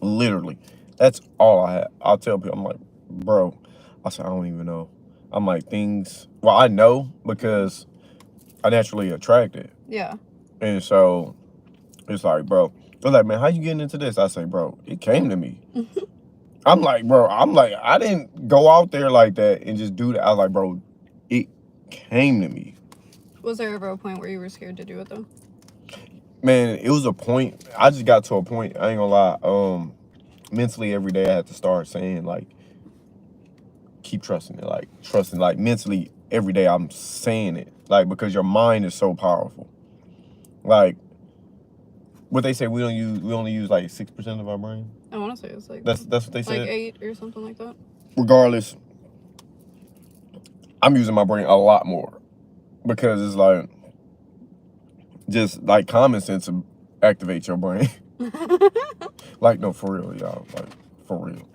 Literally, that's all I have. I'll tell people, I'm like, bro, I said, I don't even know. I'm like, well, I know because I naturally attract it. Yeah. And so it's like, bro, they're like, man, how you getting into this? I say, bro, it came to me. I'm like, I didn't go out there like that and just do that. I was like, bro, it came to me. Was there ever a point where you were scared to do it, though? Man, it was a point. I just got to a point, I ain't gonna lie. Mentally every day I had to start saying, like, keep trusting it. Like, trusting, like, mentally every day I'm saying it. Like, because your mind is so powerful. Like, what they say, we only use like 6% of our brain. I want to say it's like That's what they said. Like 8 or something like that. Regardless, I'm using my brain a lot more because it's like just like common sense activates your brain. Like, no, for real, y'all. Like, for real.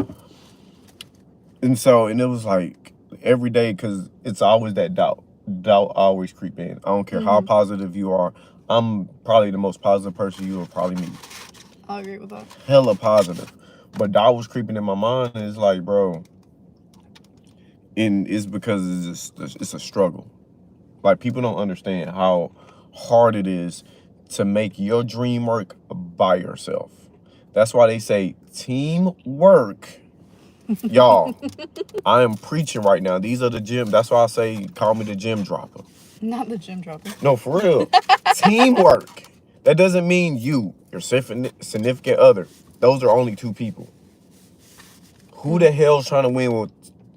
And it was like every day, because it's always that doubt. Doubt always creep in. I don't care how positive you are. I'm probably the most positive person you will probably meet. I'll agree with that. Hella positive. But doubt was creeping in my mind, and it's like, bro, and it's because it's a struggle. Like, people don't understand how hard it is to make your dream work by yourself. That's why they say teamwork. Y'all, I am preaching right now. These are the gym. That's why I say, call me the gym dropper. Not the gym dropper. No, for real. Teamwork. That doesn't mean you, your significant other. Those are only two people. Who the hell's trying to win with?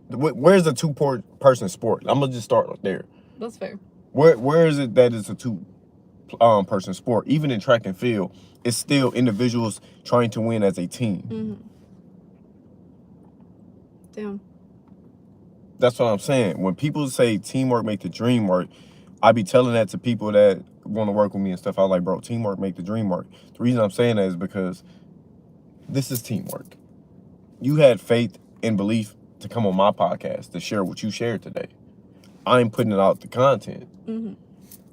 Where's the two-person sport? I'm gonna just start there. That's fair. Where is it that it's a two-person sport? Even in track and field, it's still individuals trying to win as a team. Damn. That's what I'm saying. When people say teamwork make the dream work, I be telling that to people that want to work with me and stuff. I was like, bro, teamwork make the dream work. The reason I'm saying that is because this is teamwork. You had faith and belief to come on my podcast to share what you shared today. I'm putting it out the content. Mm-hmm.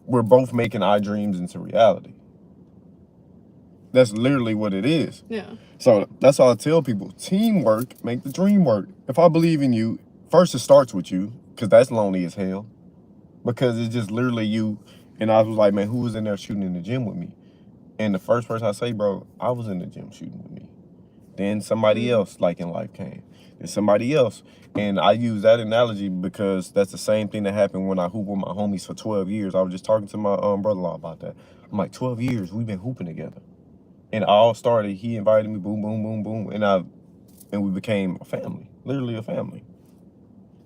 We're both making our dreams into reality. That's literally what it is. Yeah. So that's all I tell people. Teamwork make the dream work. If I believe in you, first it starts with you, because that's lonely as hell. Because it's just literally you. And I was like, man, who was in there shooting in the gym with me? And the first person I say, bro, I was in the gym shooting with me. Then somebody else, like in life, came. Then somebody else. And I use that analogy because that's the same thing that happened when I hooped with my homies for 12 years. I was just talking to my brother-in-law about that. I'm like, 12 years, we've been hooping together. And it all started, he invited me, boom, boom, boom, boom. And we became a family, literally a family.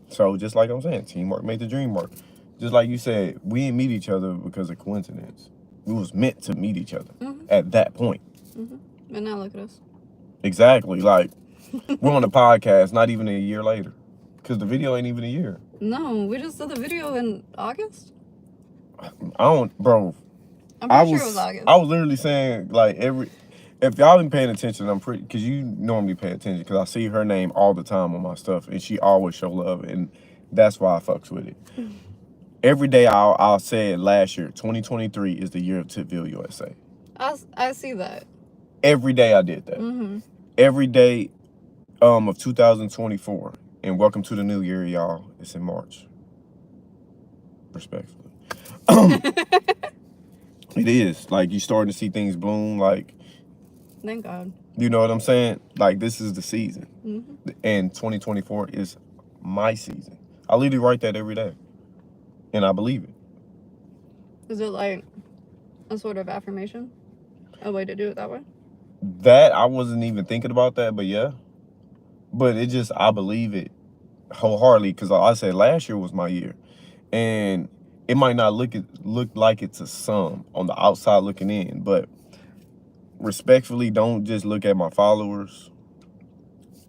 So just like I'm saying, teamwork made the dream work. Just like you said, we didn't meet each other because of coincidence. We was meant to meet each other at that point. Mm-hmm. And now look at us. Exactly. Like, we're on the podcast not even a year later. Because the video ain't even a year. No, we just did the video in August. I don't, bro. I'm pretty sure it was August. I was literally saying, like, if y'all been paying attention, I'm pretty, because you normally pay attention, because I see her name all the time on my stuff, and she always show love, and that's why I fucks with it. Every day I'll say it last year, 2023 is the year of Tipville, USA. I see that. Every day I did that. Mm-hmm. Every day of 2024. And welcome to the new year, y'all. It's in March. Respectfully. It is. Like, you starting to see things bloom. Like, Thank God. you know what I'm saying? Like, this is the season. Mm-hmm. And 2024 is my season. I literally write that every day. And I believe it. Is it like a sort of affirmation? A way to do it that way? That, I wasn't even thinking about that, but yeah. But it just, I believe it wholeheartedly, because I said last year was my year. And it might not look like it to some on the outside looking in, but respectfully, don't just look at my followers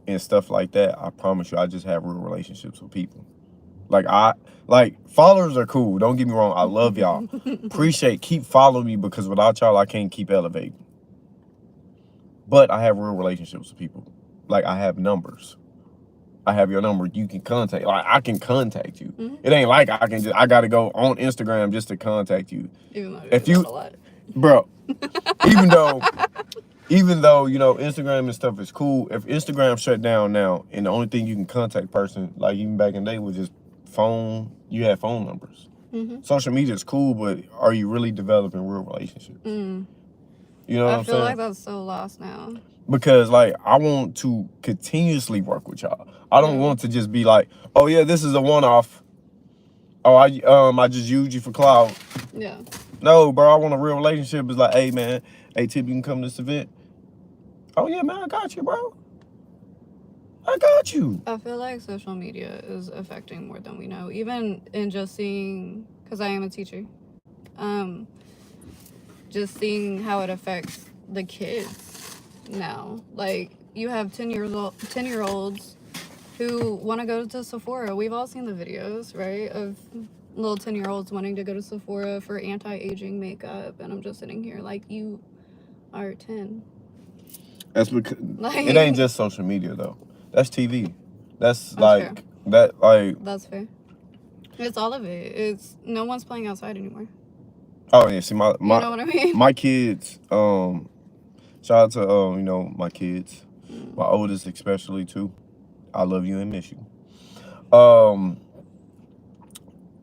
and stuff like that. I promise you, I just have real relationships with people. Like followers are cool. Don't get me wrong. I love y'all. Keep following me, because without y'all, I can't keep elevating. But I have real relationships with people. Like, I have numbers. I have your number. You can contact. Like, I can contact you. Mm-hmm. It ain't like I gotta go on Instagram just to contact you. Even though if you, a lot. Bro, even though, you know, Instagram and stuff is cool. If Instagram shut down now, and the only thing you can contact person, like even back in the day, was just phone. You had phone numbers. Mm-hmm. Social media is cool, but are you really developing real relationships? You know what I'm saying? I feel like that's so lost now. Because, like, I want to continuously work with y'all. I don't want to just be like, oh yeah, this is a one-off. Oh, I just used you for clout. Yeah. No, bro, I want a real relationship. It's like, hey man, hey Tip, you can come to this event. Oh yeah, man, I got you, bro. I got you. I feel like social media is affecting more than we know. Even in just seeing, because I am a teacher, just seeing how it affects the kids now. Like, you have 10-year-olds who want to go to Sephora. We've all seen the videos, right, of little 10-year-olds wanting to go to Sephora for anti-aging makeup, and I'm just sitting here like, you are 10. That's because it ain't just social media though. That's TV. That's like fair. that. Like, that's fair. It's all of it. It's no one's playing outside anymore. Oh yeah, see my you know what I mean? My kids. Shout out to you know, my kids, my oldest especially too. I love you and miss you.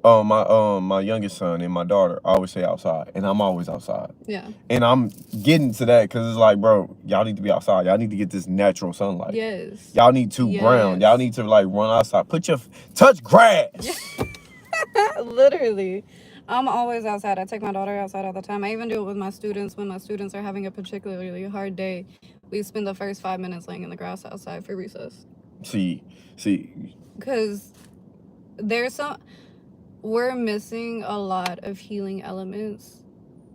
My youngest son and my daughter always say outside, and I'm always outside. Yeah. And I'm getting to that because it's like, bro, y'all need to be outside. Y'all need to get this natural sunlight. Yes. Y'all need to ground. Y'all need to like run outside. Touch grass. Literally. I'm always outside. I take my daughter outside all the time. I even do it with my students. When my students are having a particularly hard day, we spend the first 5 minutes laying in the grass outside for recess. See. Because we're missing a lot of healing elements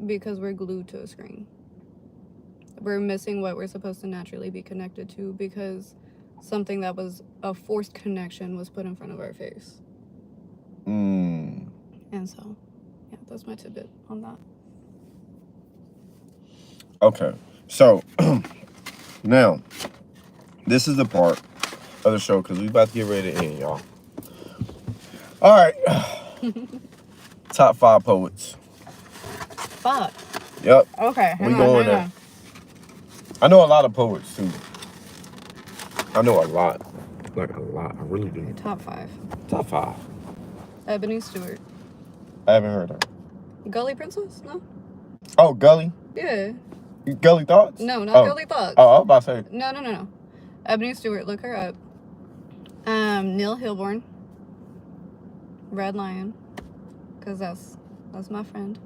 because we're glued to a screen. We're missing what we're supposed to naturally be connected to because something that was a forced connection was put in front of our face. And so, yeah, that's my tidbit on that. Okay. So now this is the part of the show because we about to get ready to end, y'all. All right. Top 5 poets. Fuck. Yep. Okay. We going there. I know a lot of poets too. I know a lot. Like a lot. I really do. Top 5. Top 5. Ebony Stewart. I haven't heard her. Gully Princess? No? Oh, Gully? Yeah. Gully Thoughts? No, not Gully Thoughts. Oh, I was about to say. No. Ebony Stewart, look her up. Neil Hilborn. Red Lion. Because that's my friend.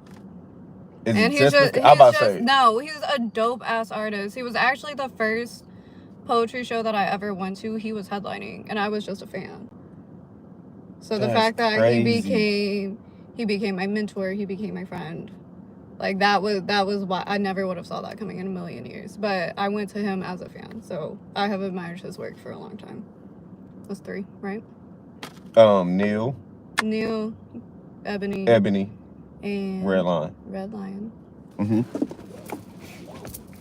Is And it he's just, just, I'm about he's to just say. no, he's a dope ass artist. He was actually the first poetry show that I ever went to. He was headlining, and I was just a fan. So the That's fact that crazy. he became my mentor, he became my friend. Like that was why I never would have saw that coming in a million years. But I went to him as a fan, so I have admired his work for a long time. That's 3, right? Neil, Ebony, and Red Lion. Red Lion. Mm-hmm.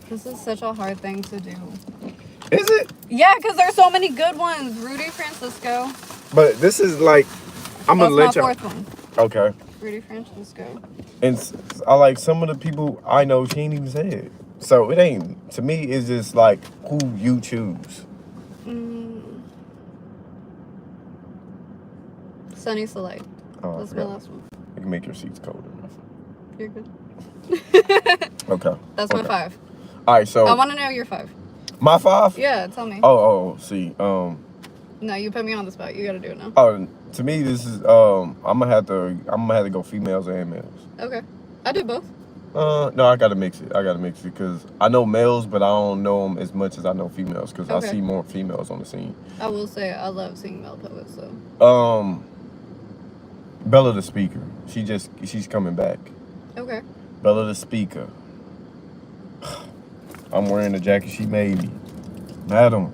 This is such a hard thing to do. Is it? Yeah, because there's so many good ones. Rudy Francisco. But this is like, I'm gonna let That's my you. 4th one. Okay. Rudy Francisco. And I like some of the people I know she ain't even said. So it ain't, to me, it's just like who you choose. Sunny Soleil. Oh, That's my last one. I can make your seats cold enough. You're good. Okay. That's my 5. All right, so I want to know your 5. my 5? Yeah, tell me. See, No, you put me on the spot. You got to do it now. to me this is I'm gonna have to go females and males. Okay. I do both. No, I gotta mix it because I know males, but I don't know them as much as I know females because I Okay. see more females on the scene. I will say I love seeing male poets, so. Bella the Speaker, she's coming back. Okay. Bella the Speaker. I'm wearing the jacket she made me. Madam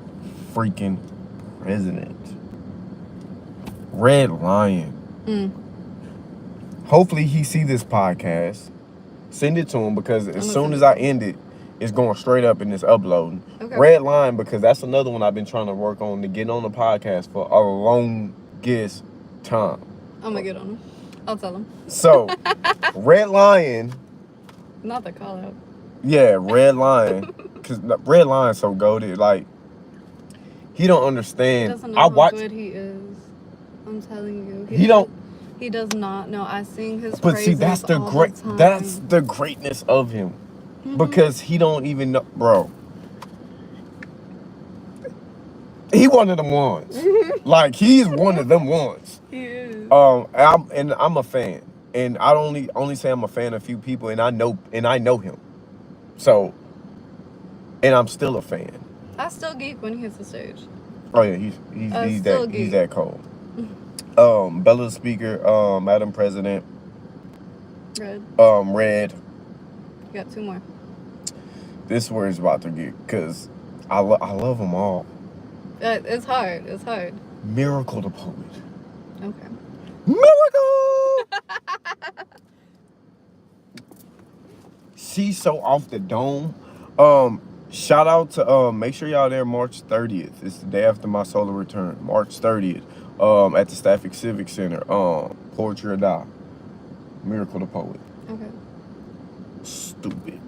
freaking President. Red Lion. Hopefully he see this podcast. Send it to him because as soon as I end it, it's going straight up and it's uploading. Okay. Red Lion, because that's another one I've been trying to work on to get on the podcast for a longest time. I'm going to get on him. I'll tell him. So, Red Lion. Not the call out. Yeah, Red Lion. Because Red Lion's so goated. Like, he don't He understand. doesn't know how good he is. I'm telling you. He does not know. I sing his But praises see, that's the all great. the time. That's the greatness of him, because he don't even know, bro. He one of them ones. Like he's one of them ones. He is. I'm a fan, and I only say I'm a fan of a few people, and I know him. So, and I'm still a fan. I still geek when he hits the stage. Oh yeah, he's that cold. Bella the Speaker, Madam President. Red. Red. You got 2 more. This is where it's about to get, because I love them all. It's hard. It's hard. Miracle the Poet. Okay. Miracle! She's so off the dome. Shout out to, make sure y'all there March 30th. It's the day after my solo return. March 30th. At the Stafford Civic Center. Poetry or Die. Miracle the Poet. Okay. Stupid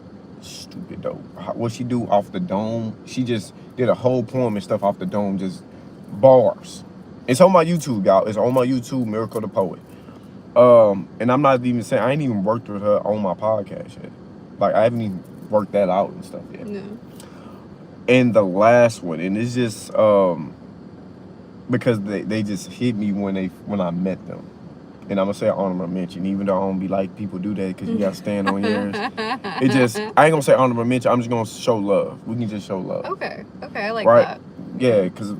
dope. What she do off the dome, she just did a whole poem and stuff off the dome, just bars. It's on my YouTube, y'all. It's on my YouTube, Miracle the Poet. And I'm not even saying, I ain't even worked with her on my podcast yet. Like, I haven't even worked that out and stuff yet. No. And the last one, and it's just because they just hit me when I met them. And I'm gonna say honorable mention, even though I don't be like people do that because you gotta stand on yours. I ain't gonna say honorable mention. I'm just gonna show love. We can just show love. Okay. I like Right? that. Yeah, because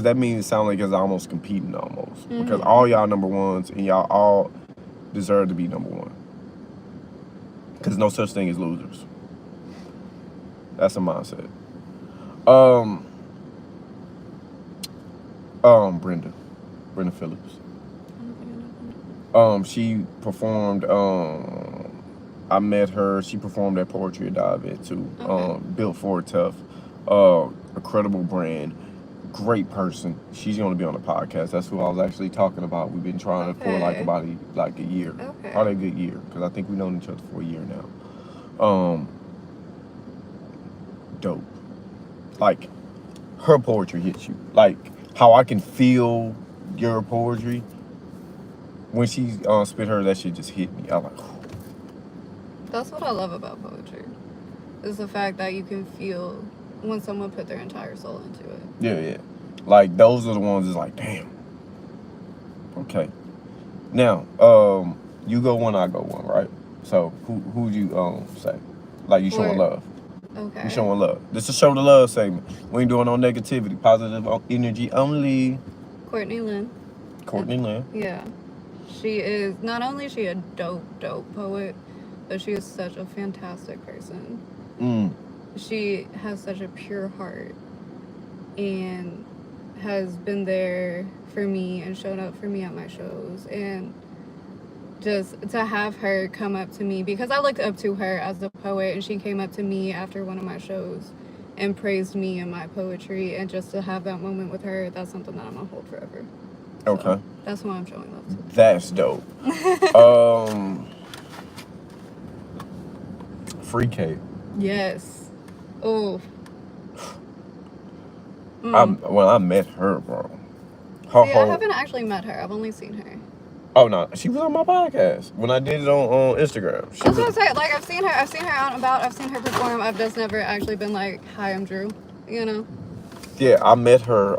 that means it sounds like it's almost competing almost. Because all y'all number ones and y'all all deserve to be number one. Because no such thing as losers. That's a mindset. Brenda Phillips. She performed I met her. She performed at Poetry or Die event too. Okay. Built for Tough. A credible brand. Great person. She's going to be on the podcast. That's who I was actually talking about. We've been trying for like about a year. Okay. Probably a good year because I think we've known each other for a year now. Dope. Like, her poetry hits you. Like, how I can feel your poetry. When she spit her, that shit just hit me. I'm like, That's what I love about poetry. Is the fact that you can feel when someone put their entire soul into it. yeah. Like, those are the ones that's like, damn. Okay. Now, you go one, I go one, right? So, who you say? Like, you showing love. Okay. You showing love. This is Show the Love segment. We ain't doing no negativity. Positive energy only. Courtney Lynn. Courtney Lynn. Yeah. She is, not only is she a dope poet, but she is such a fantastic person. She has such a pure heart and has been there for me and shown up for me at my shows. And just to have her come up to me, because I looked up to her as a poet, and she came up to me after one of my shows and praised me and my poetry, and just to have that moment with her, that's something that I'm gonna hold forever. So, Okay. that's why I'm showing love to. That's dope. Free Kate. Yes. Oh. I met her, bro. See, I haven't actually met her. I've only seen her. Oh no, she was on my podcast when I did it on Instagram. That's what I'm saying. Like, I've seen her out and about. I've seen her perform. I've just never actually been like, "Hi, I'm Drew." You know. Yeah, I met her.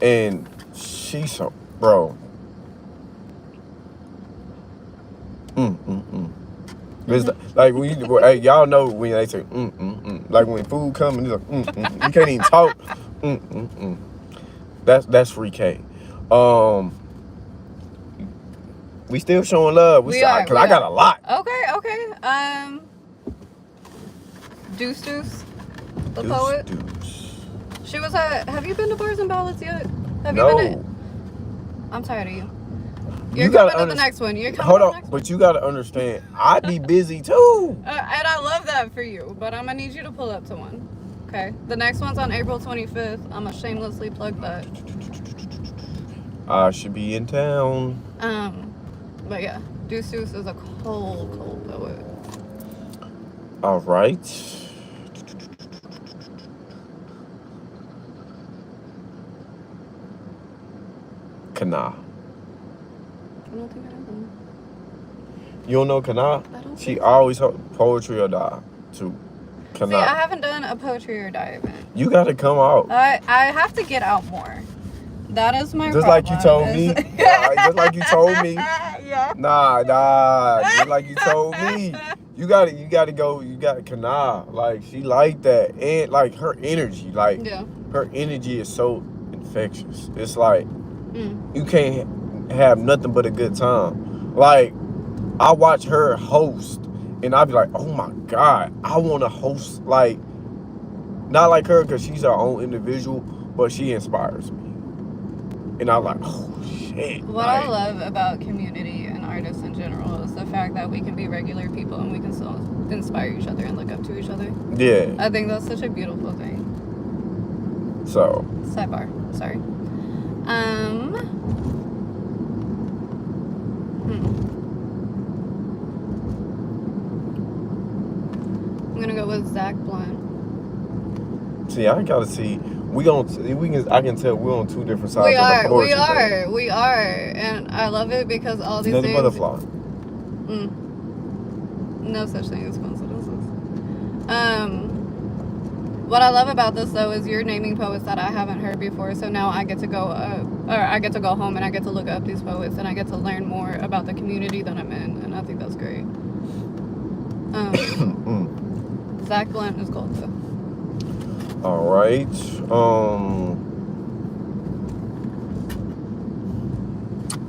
And she's so, bro. It's like when you, hey, y'all know when they say like when food comes and it's like you can't even talk. That's Free K. We still showing love. Because I got a lot. Okay. Deuce, the poet. Deuce. She was at. Have you been to Bars and Ballads yet? Have No. you been to? I'm tired of you. You're You coming gotta to the next one. You're coming Hold to the on, next one. but you gotta understand, I be busy too. And I love that for you, but I'm gonna need you to pull up to one. Okay. The next one's on April 25th. I'm gonna shamelessly plug that. I should be in town. But yeah, Deuce is a cold poet. All right. Kana. I don't think I know them. You don't know Kana? I don't She think so. always Poetry or Die too. Kana. See, I haven't done a poetry or die event. You gotta come out. I have to get out more. That is my Just problem. like you told me. Just like you told me. Yeah. Nah. Just like you told me. You gotta go. You got Kana. Like, she like that. And like her energy. Like, Yeah. her energy is so infectious. It's like Mm. you can't have nothing but a good time. Like, I watch her host and I be like, oh my God, I want to host, like, not like her because she's her own individual, but she inspires me. And I'm like, oh shit. What I love about community and artists in general is the fact that we can be regular people and we can still inspire each other and look up to each other. Yeah. I think that's such a beautiful thing. So. Sidebar. Sorry. I'm gonna go with Zach Blunt. See, I gotta see. I can tell we're on two different sides of the poetry. We are, and I love it because all these Another things. butterfly. No such thing as coincidences. What I love about this though is you're naming poets that I haven't heard before, so now I get to go home and I get to look up these poets and I get to learn more about the community that I'm in, and I think that's great. Zach Blunt is cool too. All right.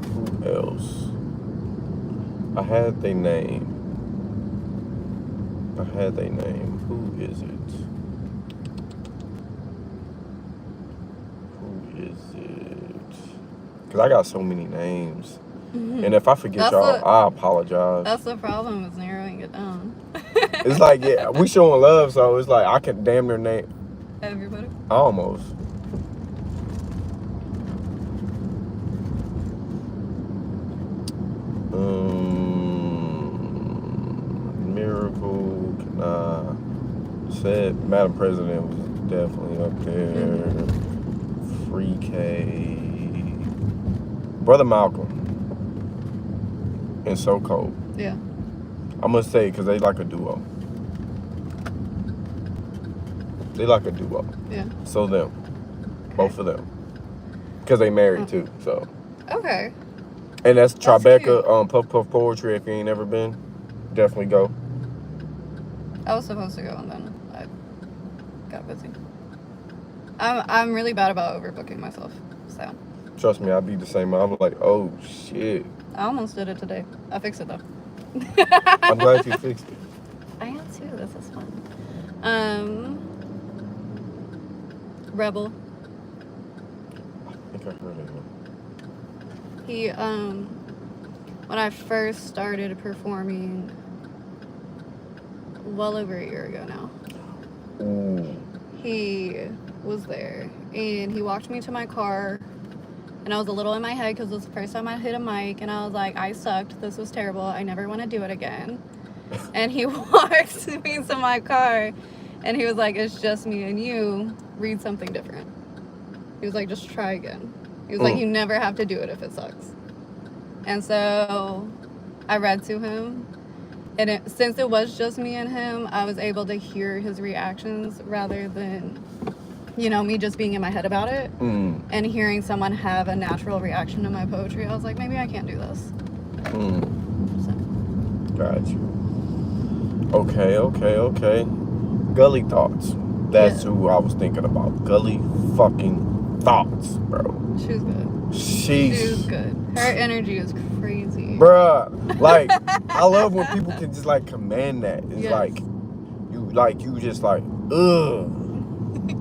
Who else? I had their name. Who is it? Because I got so many names. And if I forget y'all, I apologize. That's the problem, is narrowing putting it down. It's like, yeah, we showing love, so it's like I can damn near name Everybody. almost. Miracle. Said Madam President was definitely up there. Free K. Brother Malcolm. And So Cold. Yeah. I must say, because they like a duo. They like a duo. Yeah. So them. Both of them. Because they married too, so. Okay. And that's That's Tribeca, cute. Puff Puff Poetry. If you ain't never been, definitely go. I was supposed to go and then I got busy. I'm really bad about overbooking myself, so. Trust me, I'd be the same. I'm like, oh shit. I almost did it today. I fixed it though. I'm glad you fixed it. I am too. This is fun. Rebel. I think I heard of him. He when I first started performing well over a year ago now. Ooh. He was there and he walked me to my car and I was a little in my head because it was the first time I hit a mic and I was like, I sucked, this was terrible, I never want to do it again. And he walked me to my car and he was like, it's just me and you, read something different. He was like, just try again. He was like, you never have to do it if it sucks. And so I read to him. And since it was just me and him, I was able to hear his reactions rather than, you know, me just being in my head about it. And hearing someone have a natural reaction to my poetry, I was like, maybe I can't do this. So. Got you. Okay. Gully Thoughts. That's who I was thinking about. Gully fucking Thoughts, bro. She was good. She was good. Her energy is crazy. Bruh, like, I love when people can just, like, command that. It's Yes. you just, like, ugh.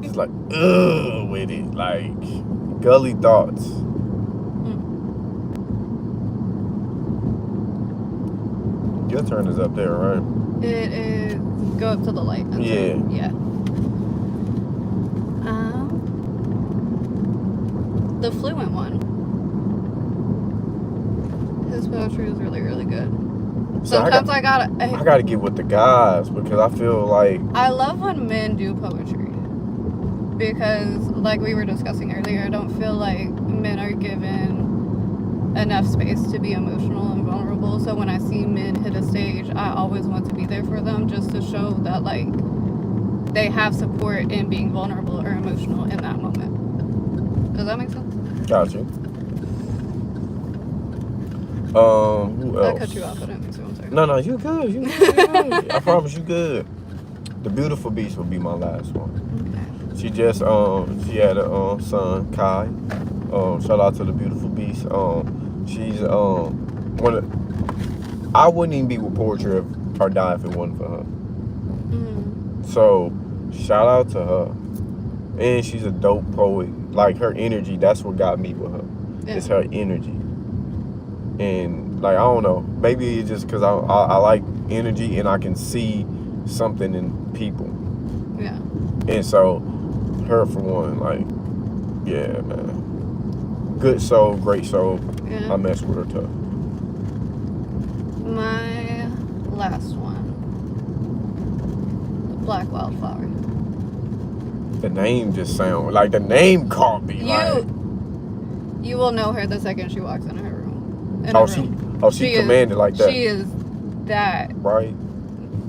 It's like, ugh, with it. Like, Gully Thoughts. Your turn is up there, right? It is. Go up to the light. That's Yeah. it. Yeah. The Fluent one. His poetry is really, really good. So Sometimes I I gotta get with the guys because I feel like I love when men do poetry because, like we were discussing earlier, I don't feel like men are given enough space to be emotional and vulnerable. So when I see men hit a stage, I always want to be there for them just to show that, like, they have support in being vulnerable or emotional in that moment. Does that make sense? got you. Who else? I cut you off. I didn't mean to. I'm sorry. No, you good. You good. I promise you good. The Beautiful Beast will be my last one. Okay. She just she had a son, Kai. Shout out to the Beautiful Beast. She's one of, I wouldn't even be with poetry or die if it wasn't for her. So shout out to her. And she's a dope poet. Like, her energy, that's what got me with her. Yeah. It's her energy. And, like, I don't know. Maybe it's just because I like energy and I can see something in people. Yeah. And so, her for one, like, yeah, man. Good soul, great soul. Yeah. I mess with her tough. My last one. The Black Wildflower. The name just sound like the name caught me. You will know her the second she walks into her room. She commanded like that. She is that. Right?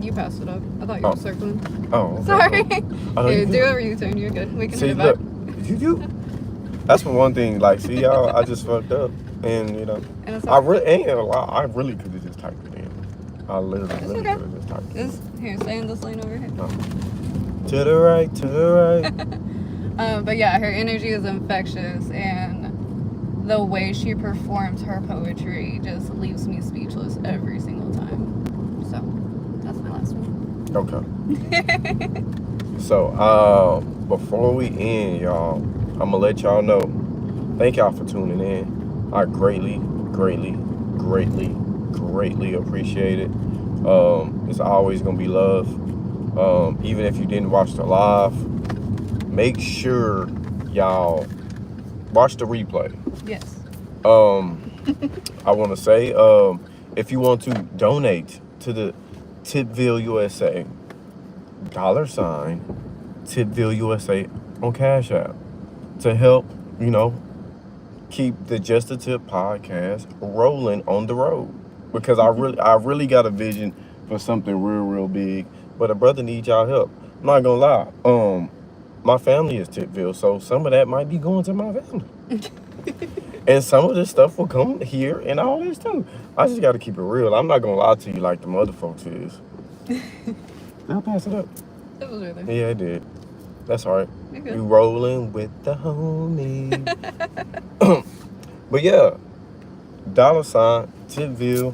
You passed it up. I thought you were circling. Oh, okay. Sorry. Oh, Yeah, you do good. a U-turn. You're good. We can See, hit it back. look, you. That's one thing. Like, see, y'all, I just fucked up, and you know, And it's I okay. really ain't gonna lie. I really could have just typed it in. I literally It's really okay. could have just typed it Here, stay in this lane over here. in. No. To the right, to the right. But yeah, her energy is infectious, and the way she performs her poetry just leaves me speechless every single time. So that's my last one. Okay. So, before we end, y'all, I'm gonna let y'all know. Thank y'all for tuning in. I greatly, greatly, greatly, greatly appreciate it. it's always gonna be love. Even if you didn't watch the live, make sure y'all watch the replay. Yes. I want to say, if you want to donate to the Tipville USA, $, Tipville USA on Cash App to help, keep the Just a Tip podcast rolling on the road. Because I really got a vision for something real big, but a brother needs y'all help. I'm not gonna lie. My family is Tipville, so some of that might be going to my family. And some of this stuff will come here and all this too. I just got to keep it real. I'm not gonna lie to you like the mother folks is. I'll pass it up. It was really. Yeah, it did. That's all right. Okay. We rolling with the homie. But yeah, $, Tipville,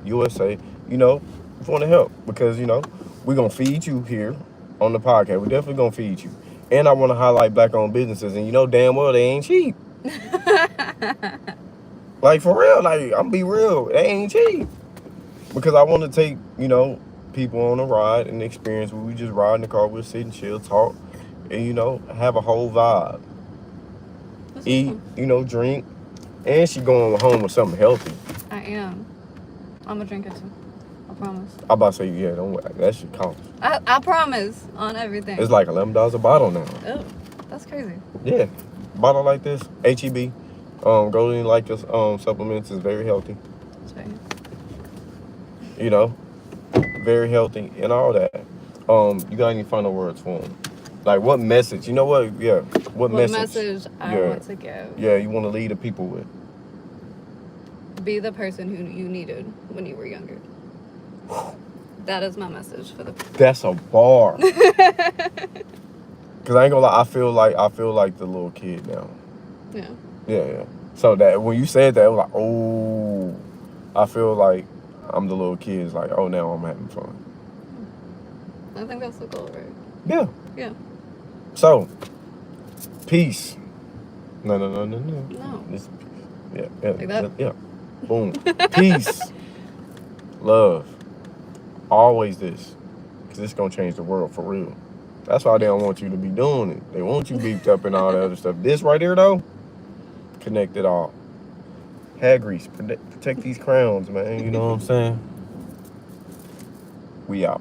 USA. If you want to help, because we're gonna feed you here on the podcast. We're definitely gonna feed you. And I want to highlight black-owned businesses, and damn well they ain't cheap. Like, for real, like, I'm be real, they ain't cheap. Because I want to take, people on a ride and experience where we just ride in the car, we'll sit and chill, talk, and, have a whole vibe. That's Eat, awesome. Drink, and she going home with something healthy. I am. I'm gonna drink it too. I promise. I'm about to say, yeah, don't worry, that shit costs. I promise on everything. It's like $11 a bottle now. Oh, that's crazy. Yeah, bottle like this, HEB, Golden like this, supplements is very healthy. That's right. Very healthy and all that. You got any final words for them? Like, what message? You know what? Yeah, what message I Yeah. want to give? Yeah, you want to lead the people with? Be the person who you needed when you were younger. That is my message for the people. That's a bar. Cause I ain't gonna lie, I feel like the little kid now. Yeah. Yeah. So that when you said that, I was like, oh, I feel like I'm the little kid. It's like, oh, now I'm having fun. I think that's the goal, right? Yeah. Yeah. So, peace. No. No. It's, yeah. Like that? Yeah. Boom. Peace. Love. Always this. Because it's going to change the world for real. That's why they don't want you to be doing it. They want you beefed up and all that other stuff. This right here, though, connect it all. Hair grease. Protect these crowns, man. You know what I'm saying? We out.